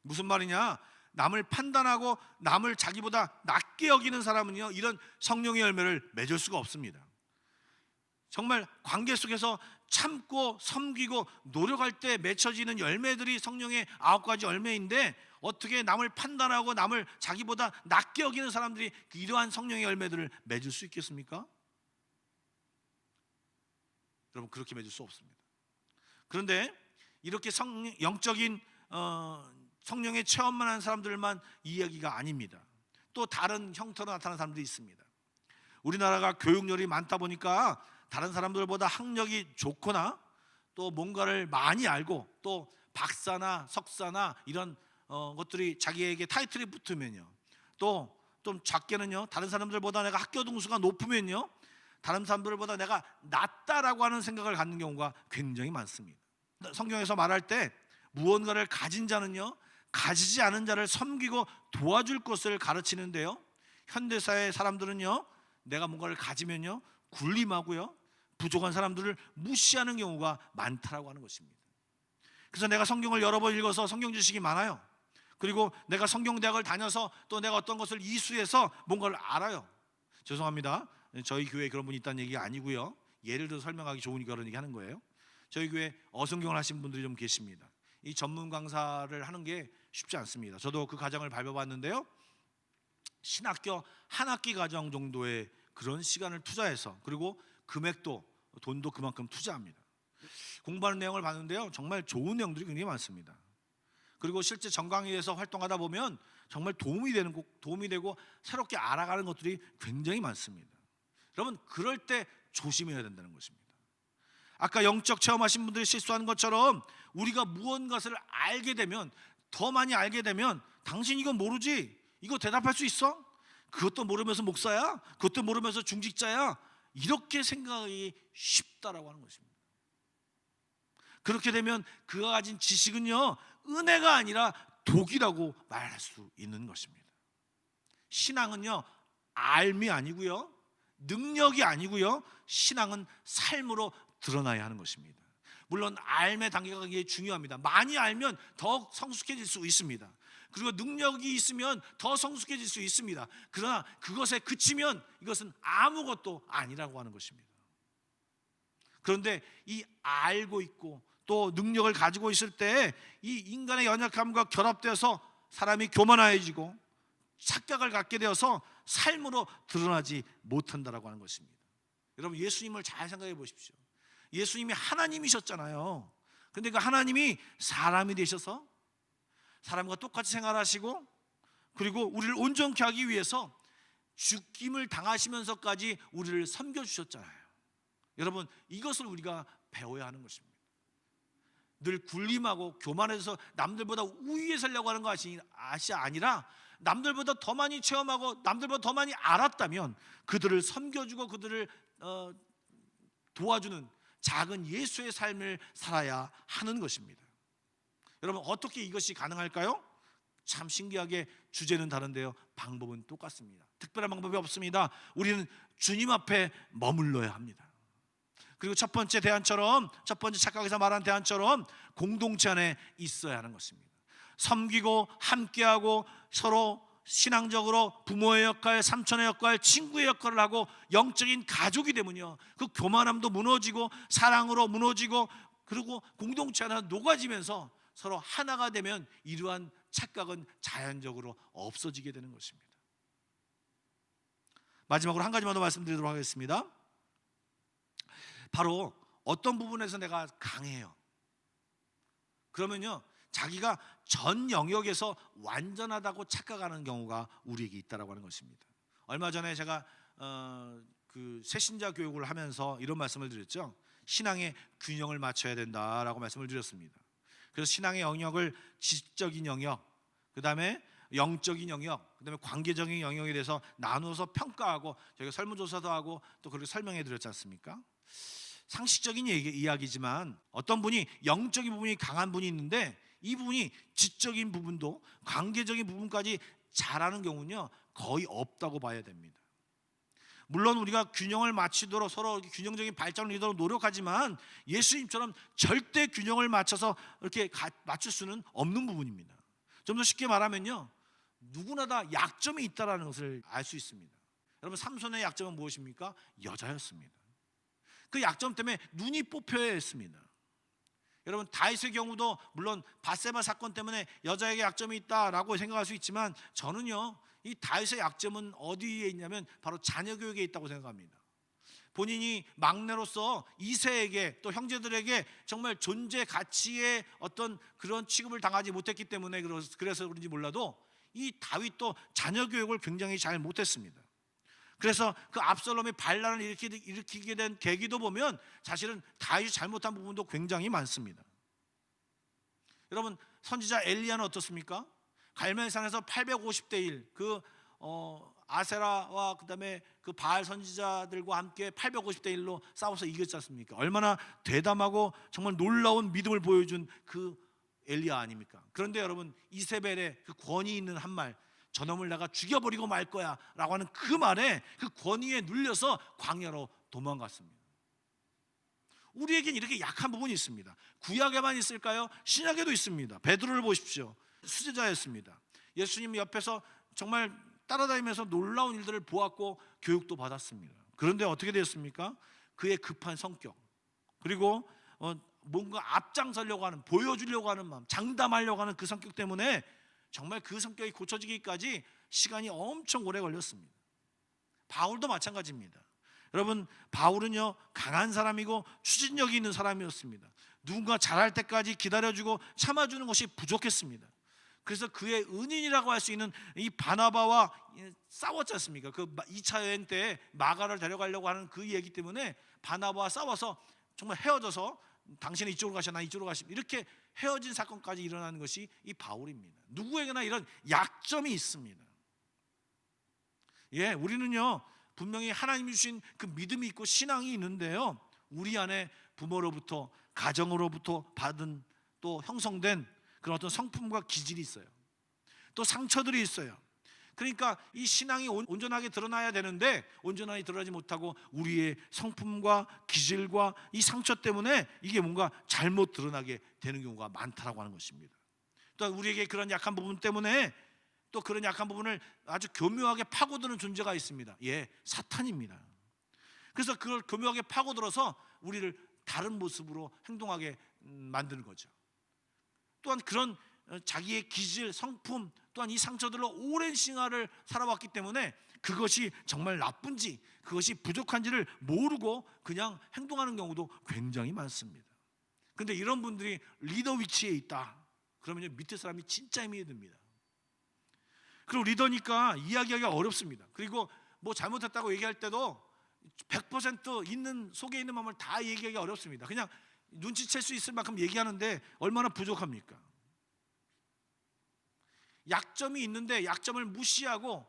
무슨 말이냐? 남을 판단하고 남을 자기보다 낮게 여기는 사람은요, 이런 성령의 열매를 맺을 수가 없습니다. 정말 관계 속에서 참고 섬기고 노력할 때 맺혀지는 열매들이 성령의 9가지 열매인데, 어떻게 남을 판단하고 남을 자기보다 낮게 여기는 사람들이 이러한 성령의 열매들을 맺을 수 있겠습니까? 여러분, 그렇게 맺을 수 없습니다. 그런데 이렇게 영적인 성령의 체험만 한 사람들만 이야기가 아닙니다. 또 다른 형태로 나타나는 사람들이 있습니다. 우리나라가 교육열이 많다 보니까 다른 사람들보다 학력이 좋거나 또 뭔가를 많이 알고 또 박사나 석사나 이런 것들이 자기에게 타이틀이 붙으면요, 또 좀 작게는요, 다른 사람들보다 내가 학교 등수가 높으면요, 다른 사람들보다 내가 낫다라고 하는 생각을 갖는 경우가 굉장히 많습니다. 성경에서 말할 때 무언가를 가진 자는요, 가지지 않은 자를 섬기고 도와줄 것을 가르치는데요, 현대사의 사람들은요, 내가 뭔가를 가지면요, 굴림하고요, 부족한 사람들을 무시하는 경우가 많다라고 하는 것입니다. 그래서 내가 성경을 여러 번 읽어서 성경 지식이 많아요. 그리고 내가 성경대학을 다녀서 또 내가 어떤 것을 이수해서 뭔가를 알아요. 죄송합니다, 저희 교회에 그런 분이 있다는 얘기가 아니고요, 예를 들어 설명하기 좋으니까 그런 얘기 하는 거예요. 저희 교회에 어성경을 하신 분들이 좀 계십니다. 이 전문 강사를 하는 게 쉽지 않습니다. 저도 그 과정을 밟아봤는데요, 신학교 한 학기 과정 정도의 그런 시간을 투자해서, 그리고 금액도 돈도 그만큼 투자합니다. 공부하는 내용을 봤는데요, 정말 좋은 내용들이 굉장히 많습니다. 그리고 실제 전강의에서 활동하다 보면 정말 도움이 되고 새롭게 알아가는 것들이 굉장히 많습니다. 여러분, 그럴 때 조심해야 된다는 것입니다. 아까 영적 체험하신 분들이 실수하는 것처럼 우리가 무언가를 알게 되면, 더 많이 알게 되면, 당신 이거 모르지? 이거 대답할 수 있어? 그것도 모르면서 목사야? 그것도 모르면서 중직자야? 이렇게 생각이 쉽다라고 하는 것입니다. 그렇게 되면 그가 가진 지식은요, 은혜가 아니라 독이라고 말할 수 있는 것입니다. 신앙은요, 알미 아니고요, 능력이 아니고요, 신앙은 삶으로 드러나야 하는 것입니다. 물론 알의 단계가 굉장히 중요합니다. 많이 알면 더 성숙해질 수 있습니다. 그리고 능력이 있으면 더 성숙해질 수 있습니다. 그러나 그것에 그치면 이것은 아무것도 아니라고 하는 것입니다. 그런데 이 알고 있고 또 능력을 가지고 있을 때 이 인간의 연약함과 결합되어서 사람이 교만해지고 착각을 갖게 되어서 삶으로 드러나지 못한다라고 하는 것입니다. 여러분, 예수님을 잘 생각해 보십시오. 예수님이 하나님이셨잖아요. 그런데 그 하나님이 사람이 되셔서 사람과 똑같이 생활하시고, 그리고 우리를 온전케 하기 위해서 죽임을 당하시면서까지 우리를 섬겨주셨잖아요. 여러분, 이것을 우리가 배워야 하는 것입니다. 늘 굴림하고 교만해서 남들보다 우위에 살려고 하는 것이 아니라, 남들보다 더 많이 체험하고 남들보다 더 많이 알았다면 그들을 섬겨주고 그들을 도와주는 작은 예수의 삶을 살아야 하는 것입니다. 여러분, 어떻게 이것이 가능할까요? 참 신기하게 주제는 다른데요, 방법은 똑같습니다. 특별한 방법이 없습니다. 우리는 주님 앞에 머물러야 합니다. 그리고 첫 번째 착각에서 말한 대안처럼 공동체 안에 있어야 하는 것입니다. 섬기고 함께하고 서로 신앙적으로 부모의 역할, 삼촌의 역할, 친구의 역할을 하고 영적인 가족이 되면요, 그 교만함도 무너지고 사랑으로 무너지고, 그리고 공동체 하나 녹아지면서 서로 하나가 되면 이러한 착각은 자연적으로 없어지게 되는 것입니다. 마지막으로 한 가지만 더 말씀드리도록 하겠습니다. 바로 어떤 부분에서 내가 강해요, 그러면요, 자기가 전 영역에서 완전하다고 착각하는 경우가 우리에게 있다라고 하는 것입니다. 얼마 전에 제가 그 새신자 교육을 하면서 이런 말씀을 드렸죠. 신앙의 균형을 맞춰야 된다라고 말씀을 드렸습니다. 그래서 신앙의 영역을 지적인 영역, 그 다음에 영적인 영역, 그 다음에 관계적인 영역에 대해서 나누어서 평가하고, 저희가 설문조사도 하고 또 그렇게 설명해 드렸지 않습니까? 상식적인 이야기지만 어떤 분이 영적인 부분이 강한 분이 있는데, 이 부분이 지적인 부분도 관계적인 부분까지 잘하는 경우는요, 거의 없다고 봐야 됩니다. 물론 우리가 균형을 맞추도록 서로 균형적인 발전을 이루도록 노력하지만 예수님처럼 절대 균형을 맞춰서 이렇게 맞출 수는 없는 부분입니다. 좀 더 쉽게 말하면요, 누구나 다 약점이 있다는 것을 알 수 있습니다. 여러분, 삼손의 약점은 무엇입니까? 여자였습니다. 그 약점 때문에 눈이 뽑혀야 했습니다. 여러분, 다윗의 경우도 물론 밧세바 사건 때문에 여자에게 약점이 있다라고 생각할 수 있지만, 저는요, 이 다윗의 약점은 어디에 있냐면 바로 자녀 교육에 있다고 생각합니다. 본인이 막내로서 이세에게 또 형제들에게 정말 존재 가치의 어떤 그런 취급을 당하지 못했기 때문에 그래서 그런지 몰라도 이 다윗도 자녀 교육을 굉장히 잘 못했습니다. 그래서 그 압살롬이 반란을 일으키게 된 계기도 보면 사실은 다윗이 잘못한 부분도 굉장히 많습니다. 여러분, 선지자 엘리야는 어떻습니까? 갈멜산에서 850대 1, 아세라와 그다음에 그 바알 선지자들과 함께 850대 1로 싸워서 이겼지 않습니까? 얼마나 대담하고 정말 놀라운 믿음을 보여준 그 엘리야 아닙니까? 그런데 여러분, 이세벨의 그 권위 있는 한 말, 저놈을 내가 죽여버리고 말 거야 라고 하는 그 말에, 그 권위에 눌려서 광야로 도망갔습니다. 우리에겐 이렇게 약한 부분이 있습니다. 구약에만 있을까요? 신약에도 있습니다. 베드로를 보십시오. 수제자였습니다. 예수님 옆에서 정말 따라다니면서 놀라운 일들을 보았고 교육도 받았습니다. 그런데 어떻게 되었습니까? 그의 급한 성격, 그리고 뭔가 앞장서려고 하는, 보여주려고 하는 마음, 장담하려고 하는 그 성격 때문에 정말 그 성격이 고쳐지기까지 시간이 엄청 오래 걸렸습니다. 바울도 마찬가지입니다. 여러분, 바울은요, 강한 사람이고 추진력이 있는 사람이었습니다. 누군가 잘할 때까지 기다려주고 참아주는 것이 부족했습니다. 그래서 그의 은인이라고 할 수 있는 이 바나바와 싸웠지 않습니까? 그 2차 여행 때 마가를 데려가려고 하는 그 얘기 때문에 바나바와 싸워서 정말 헤어져서 당신은 이쪽으로 가셔, 나 이쪽으로 가시, 이렇게 헤어진 사건까지 일어나는 것이 이 바울입니다. 누구에게나 이런 약점이 있습니다. 우리는요, 분명히 하나님이 주신 그 믿음이 있고 신앙이 있는데요, 우리 안에 부모로부터, 가정으로부터 받은 또 형성된 그런 어떤 성품과 기질이 있어요. 또 상처들이 있어요. 그러니까 이 신앙이 온전하게 드러나야 되는데 온전하게 드러나지 못하고 우리의 성품과 기질과 이 상처 때문에 이게 뭔가 잘못 드러나게 되는 경우가 많다라고 하는 것입니다. 또 우리에게 그런 약한 부분 때문에 또 그런 약한 부분을 아주 교묘하게 파고드는 존재가 있습니다. 사탄입니다. 그래서 그걸 교묘하게 파고들어서 우리를 다른 모습으로 행동하게 만드는 거죠. 또한 그런 자기의 기질, 성품, 또한 이 상처들로 오랜 생활을 살아왔기 때문에 그것이 정말 나쁜지, 그것이 부족한지를 모르고 그냥 행동하는 경우도 굉장히 많습니다. 그런데 이런 분들이 리더 위치에 있다 그러면 밑에 사람이 진짜 힘이 듭니다. 그리고 리더니까 이야기하기가 어렵습니다. 그리고 뭐 잘못했다고 얘기할 때도 100% 있는 속에 있는 마음을 다 얘기하기 어렵습니다. 그냥 눈치챌 수 있을 만큼 얘기하는데 얼마나 부족합니까? 약점이 있는데 약점을 무시하고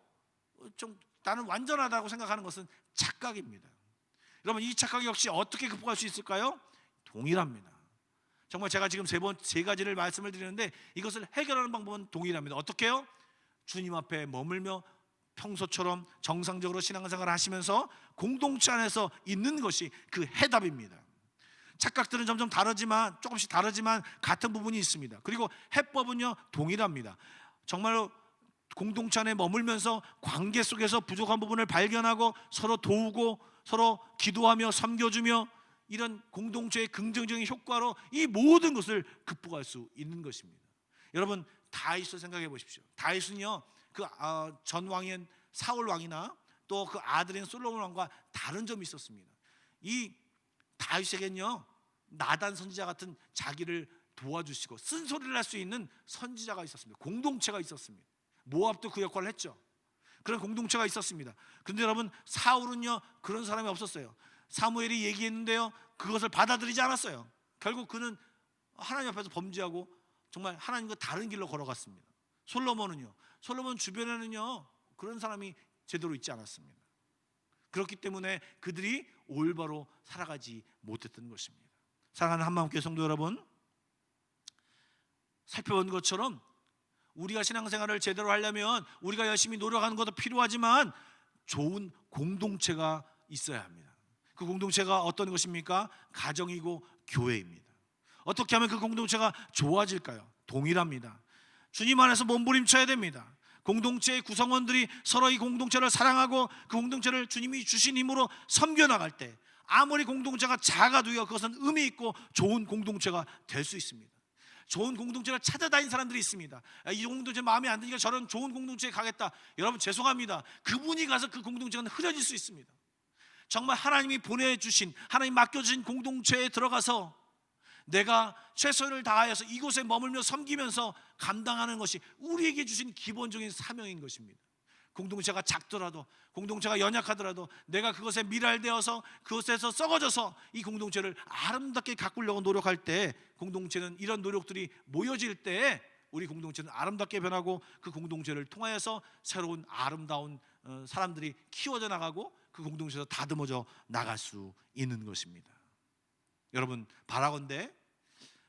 좀 나는 완전하다고 생각하는 것은 착각입니다. 여러분, 이 착각 역시 어떻게 극복할 수 있을까요? 동일합니다. 정말 제가 지금 세 가지를 말씀을 드리는데 이것을 해결하는 방법은 동일합니다. 어떻게 해요? 주님 앞에 머물며 평소처럼 정상적으로 신앙생활을 하시면서 공동체 안에서 있는 것이 그 해답입니다. 착각들은 점점 조금씩 다르지만 같은 부분이 있습니다. 그리고 해법은요, 동일합니다. 정말로 공동체 안에 머물면서 관계 속에서 부족한 부분을 발견하고 서로 도우고 서로 기도하며 섬겨주며 이런 공동체의 긍정적인 효과로 이 모든 것을 극복할 수 있는 것입니다. 여러분, 다윗을 생각해 보십시오. 다윗은요, 그 전 왕인 사울 왕이나 또 그 아들인 솔로몬 왕과 다른 점이 있었습니다. 이 다윗에겐요, 나단 선지자 같은 자기를 도와주시고 쓴소리를 할 수 있는 선지자가 있었습니다. 공동체가 있었습니다. 모압도 그 역할을 했죠. 그런 공동체가 있었습니다. 그런데 여러분, 사울은요, 그런 사람이 없었어요. 사무엘이 얘기했는데요, 그것을 받아들이지 않았어요. 결국 그는 하나님 앞에서 범죄하고 정말 하나님과 다른 길로 걸어갔습니다. 솔로몬 주변에는요, 그런 사람이 제대로 있지 않았습니다. 그렇기 때문에 그들이 올바로 살아가지 못했던 것입니다. 사랑하는 한마음교회 성도 여러분, 살펴본 것처럼 우리가 신앙생활을 제대로 하려면 우리가 열심히 노력하는 것도 필요하지만 좋은 공동체가 있어야 합니다. 그 공동체가 어떤 것입니까? 가정이고 교회입니다. 어떻게 하면 그 공동체가 좋아질까요? 동일합니다. 주님 안에서 몸부림쳐야 됩니다. 공동체의 구성원들이 서로 이 공동체를 사랑하고 그 공동체를 주님이 주신 힘으로 섬겨나갈 때 아무리 공동체가 작아도요, 그것은 의미 있고 좋은 공동체가 될 수 있습니다. 좋은 공동체를 찾아다닌 사람들이 있습니다. 이 공동체 마음에 안 드니까 저런 좋은 공동체에 가겠다. 여러분, 죄송합니다. 그분이 가서 그 공동체는 흐려질 수 있습니다. 정말 하나님이 보내주신, 하나님 맡겨주신 공동체에 들어가서 내가 최선을 다하여서 이곳에 머물며 섬기면서 감당하는 것이 우리에게 주신 기본적인 사명인 것입니다. 공동체가 작더라도, 공동체가 연약하더라도 내가 그것에 밀알되어서 그것에서 썩어져서 이 공동체를 아름답게 가꾸려고 노력할 때, 공동체는 이런 노력들이 모여질 때 우리 공동체는 아름답게 변하고 그 공동체를 통하여서 새로운 아름다운 사람들이 키워져 나가고 그 공동체에서 다듬어져 나갈 수 있는 것입니다. 여러분, 바라건대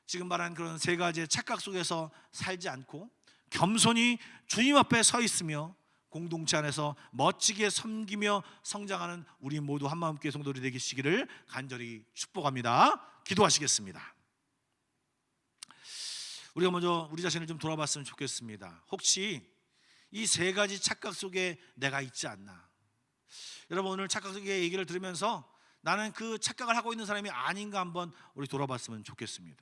지금 말한 그런 세 가지의 착각 속에서 살지 않고 겸손히 주님 앞에 서 있으며 공동체 안에서 멋지게 섬기며 성장하는 우리 모두 한마음교회 성도들이 되시기를 간절히 축복합니다. 기도하시겠습니다. 우리가 먼저 우리 자신을 좀 돌아봤으면 좋겠습니다. 혹시 이 세 가지 착각 속에 내가 있지 않나? 여러분, 오늘 착각 속의 얘기를 들으면서 나는 그 착각을 하고 있는 사람이 아닌가 한번 우리 돌아봤으면 좋겠습니다.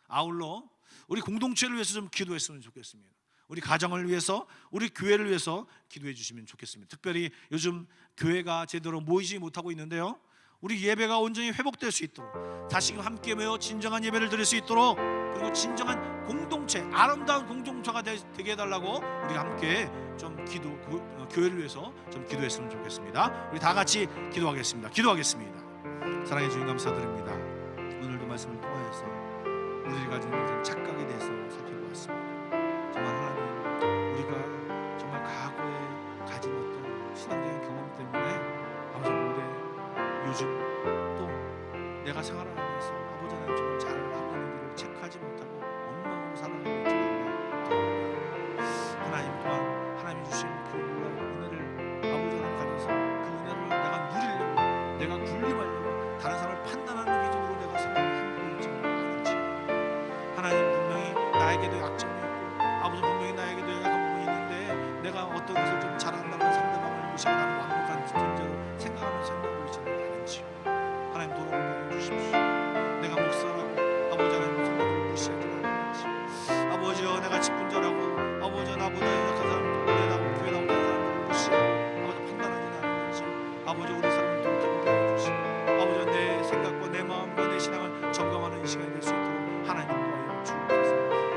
아울러 우리 공동체를 위해서 좀 기도했으면 좋겠습니다. 우리 가정을 위해서, 우리 교회를 위해서 기도해 주시면 좋겠습니다. 특별히 요즘 교회가 제대로 모이지 못하고 있는데요, 우리 예배가 온전히 회복될 수 있도록, 다시금 함께 모여 진정한 예배를 드릴 수 있도록, 그리고 진정한 공동체, 아름다운 공동체가 되게 해달라고 우리 함께 좀 교회를 위해서 좀 기도했으면 좋겠습니다. 우리 다 같이 기도하겠습니다. 사랑해 주님 감사드립니다. 오늘도 말씀을 통하여서 우리가 가진 모든 착각에 대해서 살펴보았습니다. 정말 하나님, 우리가 정말 과거에 가진 어떤 신앙적인 경험 때문에 아버지 올해 요즘 또 내가 생활하면서 아버지 하나님 정말 잘하고 있는 일을 체크하지 못하고 엉망으로 살아가고 있지 않나. 하나님 또한 하나님이 주신 그 놀라운 은혜를 아버지 하나님 가져서 그 은혜를 내가 누리려고, 내가 군림하려고 다른 사람을 판단하는 기준으로 내가 생각하고 있지 않은지, 하나님 분명히 나에게도 약점이 있고 아버지 분명히 나에게도 약한 부분이 있는데 내가 어떤 것을 좀 잘한다고 상대방을 무시하고 나는 완벽한 존재로 생각하면서 생각하고 있지 않은지 하나님 돌아보게 해주십시오. 내가 목사라고 아버지 하나님 성도를 무시하지 않는지, 아버지여 내가 직분자라고 아버지 나보다 약한 사람을 교회 나오는 사람들을 무시하고 아버지 판단하지 않는지, 아버지 우리 사람을 돌이켜보게 해주시고 아버지 내 생각과 내 마음과 내 신앙을 점검하는 이 시간이 될 수 있도록 하나님 도와주옵소서.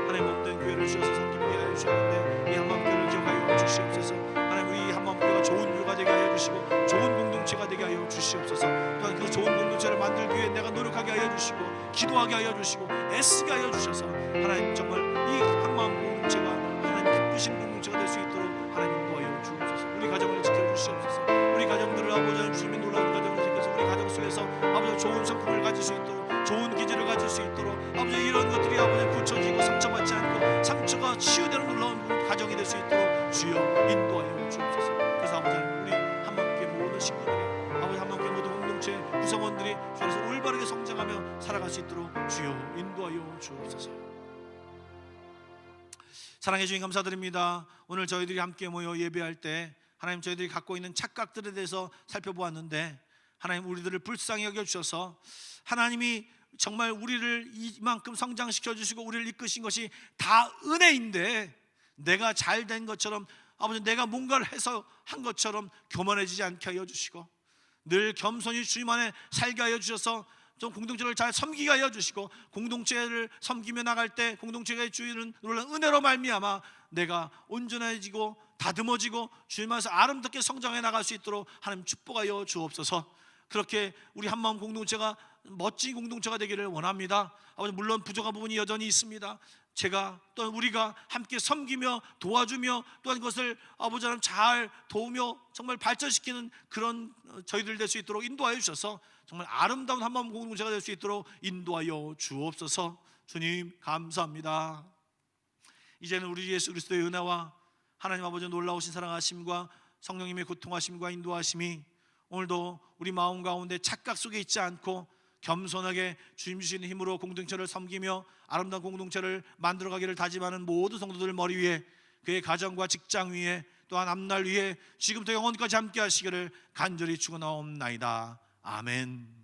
하나님 몸된 교회를 주셔서 섬기게 하여 주셨는데 이 한마음교회를 기억하여 주시옵소서. 하나님 우리 한마음교회가 좋은 교회가 되게 하여 주시고 좋은 공동체가 되게 하여 주시옵소서. 또한 그 좋은 공동체를 만들기 위해 내가 노력하게 하여 주시고 기도하게 하여 주시고 애쓰게 하여 주셔서 하나님 정말 이 한마음 공동체가 하나님 기쁘신 공동체가 될 수 있도록 하나님 도와여 주옵소서. 우리 가정을 지켜주시옵소서. 우리 가정들을 아버지 주님의 놀라운 가정을 지켜서 우리 가정 속에서 아버지 좋은 성품을 가질 수 있도록, 좋은 기질을 가질 수 있도록 아버지 이런 것들이 아버지 붙여지고 상처받지 않고 상처가 치유되는 놀라운 가정이 될 수 있도록 주여 인도하여 주옵소서. 그래서 아버지 우리 한마음교회 모든 식구들이, 아버지 한마음교회 모든 공동체 구성원들이 주에서 올바르게 성장하며 살아갈 수 있도록 주여 인도하여 주옵소서. 사랑해 주님 감사드립니다. 오늘 저희들이 함께 모여 예배할 때 하나님, 저희들이 갖고 있는 착각들에 대해서 살펴보았는데 하나님, 우리들을 불쌍히 여겨주셔서 하나님이 정말 우리를 이만큼 성장시켜 주시고 우리를 이끄신 것이 다 은혜인데, 내가 잘된 것처럼, 아버지 내가 뭔가를 해서 한 것처럼 교만해지지 않게 하여 주시고, 늘 겸손히 주님 안에 살게 하여 주셔서 좀 공동체를 잘 섬기게 하여 주시고, 공동체를 섬기며 나갈 때 공동체가 주는 놀라운 은혜로 말미암아 내가 온전해지고 다듬어지고 주님 안에서 아름답게 성장해 나갈 수 있도록 하나님 축복하여 주옵소서. 그렇게 우리 한마음 공동체가 멋진 공동체가 되기를 원합니다. 아버지, 물론 부족한 부분이 여전히 있습니다. 제가 또 우리가 함께 섬기며 도와주며 또한 그것을 아버지 하나님 잘 도우며 정말 발전시키는 그런 저희들 될 수 있도록 인도하여 주셔서 정말 아름다운 한마음 공동체가 될 수 있도록 인도하여 주옵소서. 주님 감사합니다. 이제는 우리 예수 그리스도의 은혜와 하나님 아버지의 놀라우신 사랑하심과 성령님의 고통하심과 인도하심이 오늘도 우리 마음 가운데 착각 속에 있지 않고 겸손하게 주님 주시는 힘으로 공동체를 섬기며 아름다운 공동체를 만들어가기를 다짐하는 모든 성도들 머리 위에, 그의 가정과 직장 위에, 또한 앞날 위에 지금부터 영원까지 함께 하시기를 간절히 축원하옵나이다. 아멘.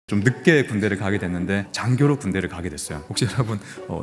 좀 늦게 군대를 가게 됐는데 장교로 군대를 가게 됐어요. 혹시 여러분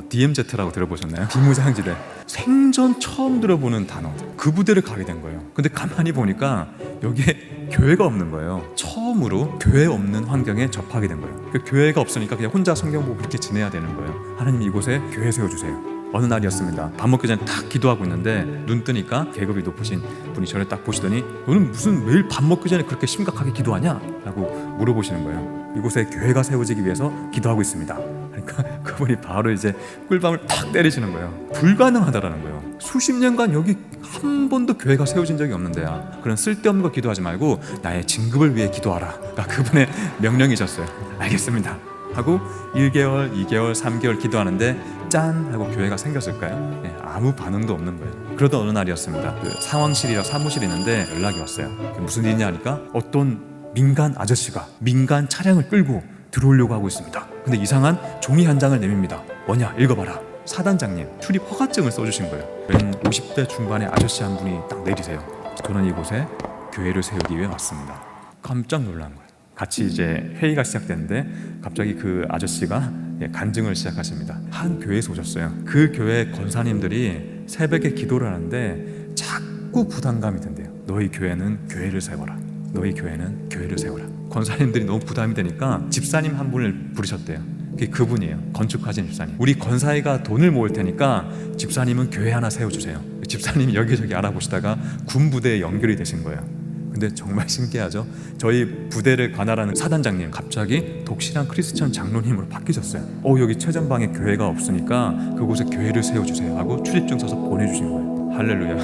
DMZ라고 들어보셨나요? 비무장지대. 생전 처음 들어보는 단어들. 그 부대를 가게 된 거예요. 근데 가만히 보니까 여기에 교회가 없는 거예요. 처음으로 교회 없는 환경에 접하게 된 거예요. 그 교회가 없으니까 그냥 혼자 성경 보고 그렇게 지내야 되는 거예요. 하나님, 이곳에 교회 세워주세요. 어느 날이었습니다. 밥 먹기 전에 딱 기도하고 있는데 눈 뜨니까 계급이 높으신 분이 저를 딱 보시더니 너는 무슨 매일 밥 먹기 전에 그렇게 심각하게 기도하냐? 라고 물어보시는 거예요. 이곳에 교회가 세워지기 위해서 기도하고 있습니다. 그러니까 그분이 바로 이제 꿀밤을 탁 때리시는 거예요. 불가능하다라는 거예요. 수십 년간 여기 한 번도 교회가 세워진 적이 없는데야. 그런 쓸데없는 거 기도하지 말고 나의 진급을 위해 기도하라. 그러니까 그분의 명령이셨어요. 알겠습니다 하고 1개월, 2개월, 3개월 기도하는데 짠 하고 교회가 생겼을까요? 네, 아무 반응도 없는 거예요. 그러던 어느 날이었습니다. 그 상황실이라고 사무실이 있는데 연락이 왔어요. 무슨 일이냐 하니까 어떤 민간 아저씨가 민간 차량을 끌고 들어오려고 하고 있습니다. 근데 이상한 종이 한 장을 내밉니다. 뭐냐? 읽어봐라. 사단장님 출입 허가증을 써주신 거예요. 웬 50대 중반의 아저씨 한 분이 딱 내리세요. 저는 이곳에 교회를 세우기 위해 왔습니다. 깜짝 놀란 거예요. 같이 이제 회의가 시작됐는데 갑자기 그 아저씨가 간증을 시작하십니다. 한 교회에서 오셨어요. 그 교회 권사님들이 새벽에 기도를 하는데 자꾸 부담감이 든대요. 너희 교회는 교회를 세워라. 너희 교회는 교회를 세워라. 권사님들이 너무 부담이 되니까 집사님 한 분을 부르셨대요. 그게 그분이에요. 건축하신 집사님. 우리 권사회가 돈을 모을 테니까 집사님은 교회 하나 세워주세요. 집사님이 여기저기 알아보시다가 군부대에 연결이 되신 거예요. 근데 정말 신기하죠? 저희 부대를 관할하는 사단장님 갑자기 독실한 크리스천 장로님으로 바뀌셨어요. 여기 최전방에 교회가 없으니까 그곳에 교회를 세워주세요 하고 출입증 써서 보내주신 거예요. 할렐루야.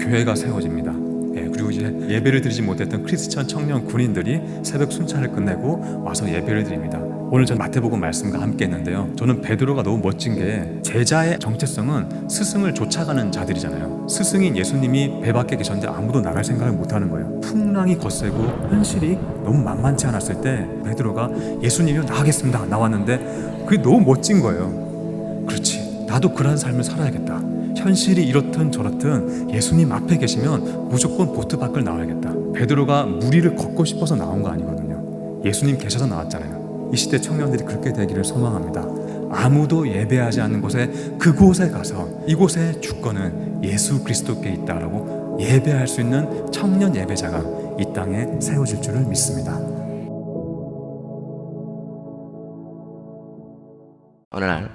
교회가 세워집니다. 그리고 이제 예배를 드리지 못했던 크리스천 청년 군인들이 새벽 순찰을 끝내고 와서 예배를 드립니다. 오늘 전 마태복음 말씀과 함께 했는데요. 저는 베드로가 너무 멋진 게 제자의 정체성은 스승을 쫓아가는 자들이잖아요. 스승인 예수님이 배 밖에 계셨는데 아무도 나갈 생각을 못하는 거예요. 풍랑이 거세고 현실이 너무 만만치 않았을 때 베드로가 예수님이요 나가겠습니다 나왔는데 그게 너무 멋진 거예요. 그렇지, 나도 그런 삶을 살아야겠다. 현실이 이렇든 저렇든 예수님 앞에 계시면 무조건 보트 밖을 나와야겠다. 베드로가 물 위를 걷고 싶어서 나온 거 아니거든요. 예수님 계셔서 나왔잖아요. 이 시대 청년들이 그렇게 되기를 소망합니다. 아무도 예배하지 않는 곳에 그곳에 가서 이곳의 주권은 예수 그리스도께 있다라고 예배할 수 있는 청년 예배자가 이 땅에 세워질 줄을 믿습니다. 어느 날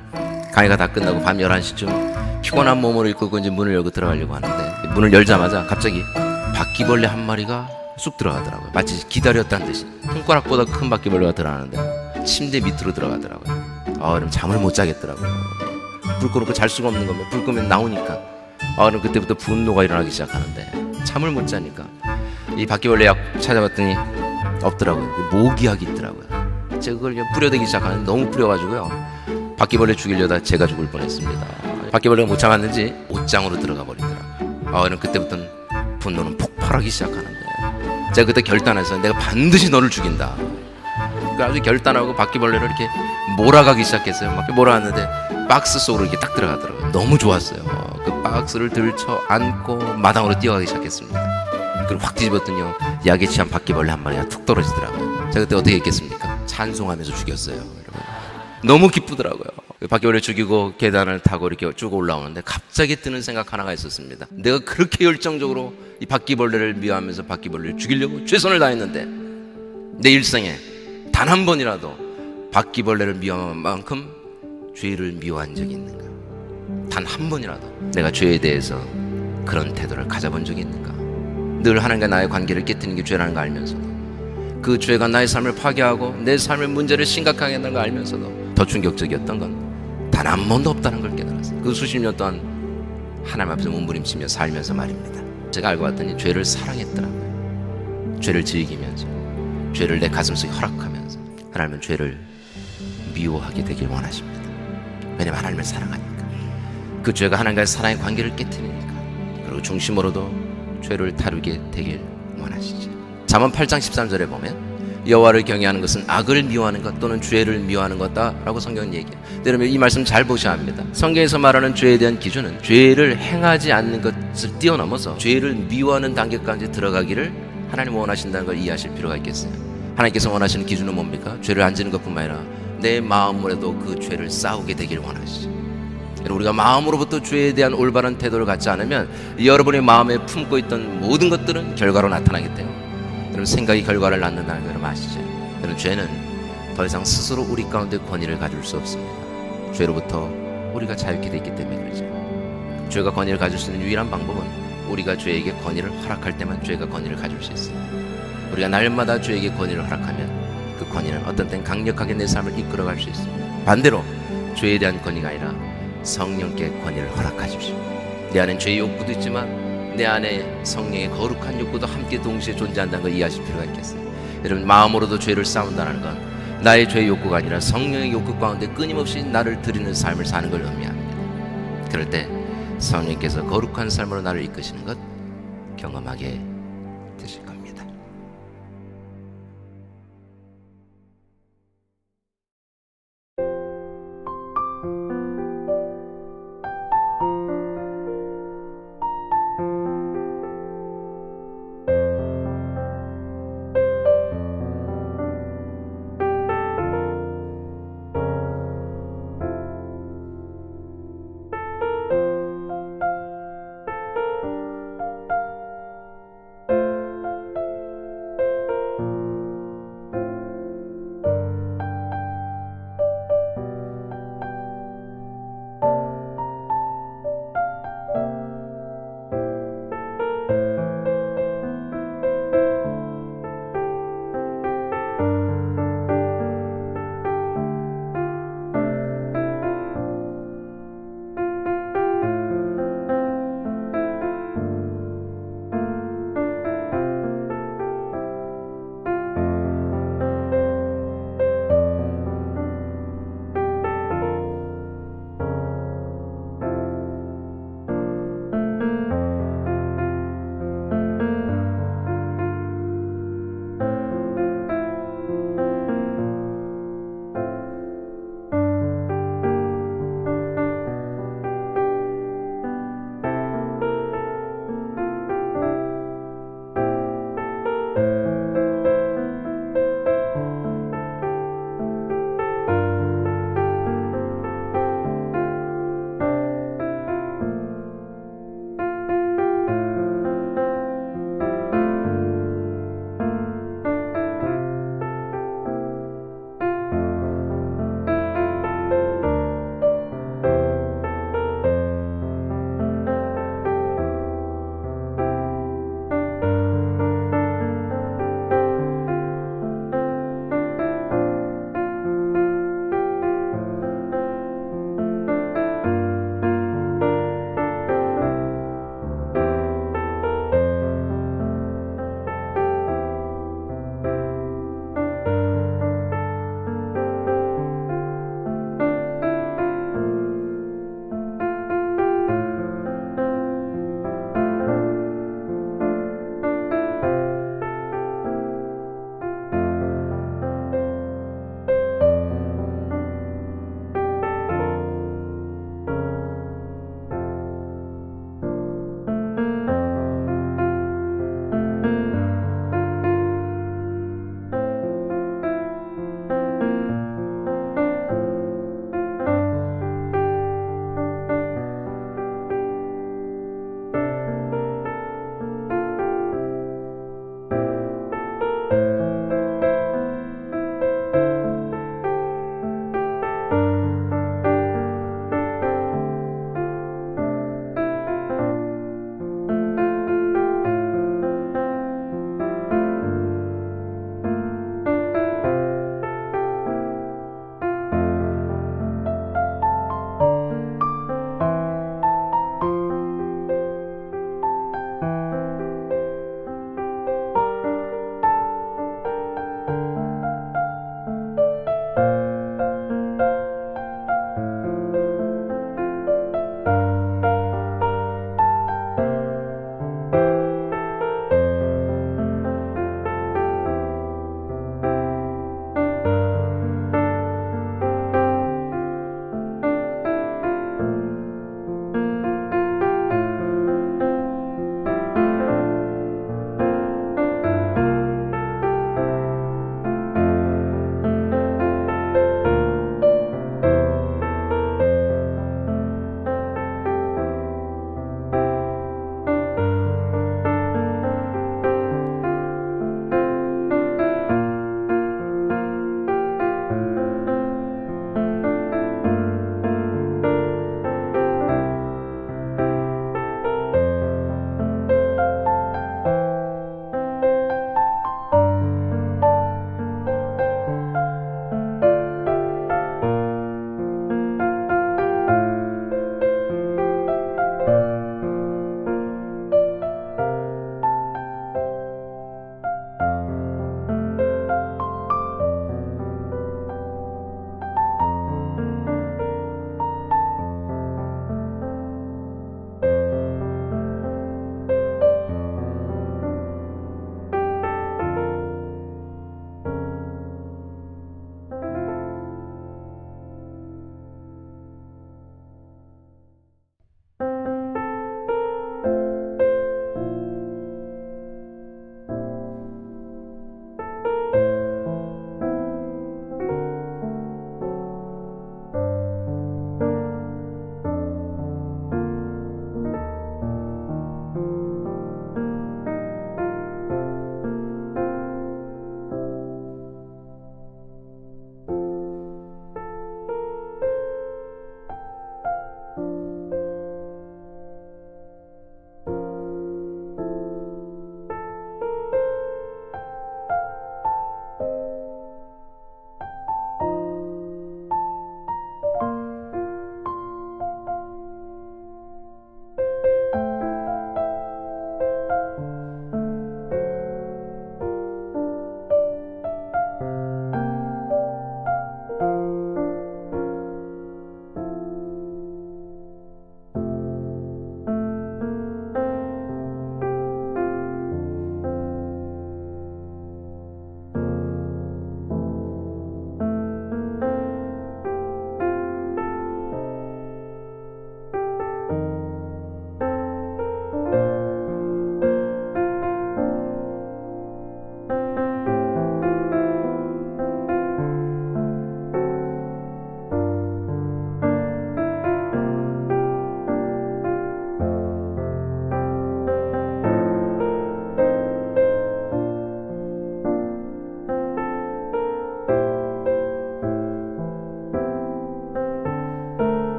강의가 다 끝나고 밤 11시쯤 피곤한 몸으로 이끌고 이제 문을 열고 들어가려고 하는데 문을 열자마자 갑자기 바퀴벌레 한 마리가 쑥 들어가더라고요. 마치 기다렸다는 듯이 손가락보다 큰 바퀴벌레가 들어가는데 침대 밑으로 들어가더라고요. 그럼 잠을 못 자겠더라고요. 불 꺼놓고 잘 수가 없는 거면 불 끄면 나오니까 그럼 그때부터 분노가 일어나기 시작하는데 잠을 못 자니까 이 바퀴벌레 약 찾아봤더니 없더라고요. 모기약이 있더라고요. 제가 그걸 그냥 뿌려대기 시작하는데 너무 뿌려가지고요. 바퀴벌레 죽이려다 제가 죽을 뻔했습니다. 바퀴벌레가 못 참았는지 옷장으로 들어가 버리더라고요. 그럼 그때부터는 분노는 폭발하기 시작하는데 제가 그때 결단해서 내가 반드시 너를 죽인다. 아주 결단하고 바퀴벌레를 이렇게 몰아가기 시작했어요. 막 몰아갔는데 박스 속으로 이렇게 딱 들어가더라고요. 너무 좋았어요. 그 박스를 들쳐 안고 마당으로 뛰어가기 시작했습니다. 그리고 확 뒤집었더니요, 약에 취한 바퀴벌레 한 마리가 툭 떨어지더라고요. 제가 그때 어떻게 했겠습니까? 찬송하면서 죽였어요. 여러분. 너무 기쁘더라고요. 그 바퀴벌레 죽이고 계단을 타고 이렇게 쭉 올라오는데 갑자기 드는 생각 하나가 있었습니다. 내가 그렇게 열정적으로 이 바퀴벌레를 미워하면서 바퀴벌레를 죽이려고 최선을 다했는데 내 일생에 단 한 번이라도 바퀴벌레를 미워한 만큼 죄를 미워한 적이 있는가? 단 한 번이라도 내가 죄에 대해서 그런 태도를 가져본 적이 있는가? 늘 하나님과 나의 관계를 깨뜨리는 게 죄라는 걸 알면서도 그 죄가 나의 삶을 파괴하고 내 삶의 문제를 심각하게 한다는 걸 알면서도 더 충격적이었던 건 단 한 번도 없다는 걸 깨달았어요. 그 수십 년 동안 하나님 앞에서 몸부림치며 살면서 말입니다. 제가 알고 봤더니 죄를 사랑했더라고요. 죄를 즐기면서, 죄를 내 가슴속에 허락하면서 하나님은 죄를 미워하게 되길 원하십니다. 왜냐하면 하나님을 사랑하니까. 그 죄가 하나님과의 사랑의 관계를 깨뜨리니까. 그리고 중심으로도 죄를 다루게 되길 원하시죠. 잠언 8장 13절에 보면 여호와를 경외하는 것은 악을 미워하는 것 또는 죄를 미워하는 것다라고 성경은 얘기해요. 여러분 이 말씀 잘 보셔야 합니다. 성경에서 말하는 죄에 대한 기준은 죄를 행하지 않는 것을 뛰어넘어서 죄를 미워하는 단계까지 들어가기를 하나님 원하신다는 걸 이해하실 필요가 있겠어요. 하나님께서 원하시는 기준은 뭡니까? 죄를 안 지는 것뿐만 아니라 내 마음으로도 그 죄를 싸우게 되기를 원하시죠. 우리가 마음으로부터 죄에 대한 올바른 태도를 갖지 않으면 여러분의 마음에 품고 있던 모든 것들은 결과로 나타나기 때문에 여러분 생각이 결과를 낳는다는 걸 여러분 아시죠? 여러분 죄는 더 이상 스스로 우리 가운데 권위를 가질 수 없습니다. 죄로부터 우리가 자유케 되기 때문에 그렇죠. 죄가 권위를 가질 수 있는 유일한 방법은 우리가 죄에게 권위를 허락할 때만 죄가 권위를 가질 수 있어요. 우리가 날마다 죄에게 권위를 허락하면 그 권위는 어떤 땐 강력하게 내 삶을 이끌어갈 수 있습니다. 반대로 죄에 대한 권위가 아니라 성령께 권위를 허락하십시오. 내 안엔 죄의 욕구도 있지만 내 안에 성령의 거룩한 욕구도 함께 동시에 존재한다는 걸 이해하실 필요가 있겠어요. 여러분 마음으로도 죄를 싸운다는 건 나의 죄의 욕구가 아니라 성령의 욕구 가운데 끊임없이 나를 드리는 삶을 사는 걸 의미합니다. 그럴 때 성령께서 거룩한 삶으로 나를 이끄시는 것 경험하게 되실 겁니다.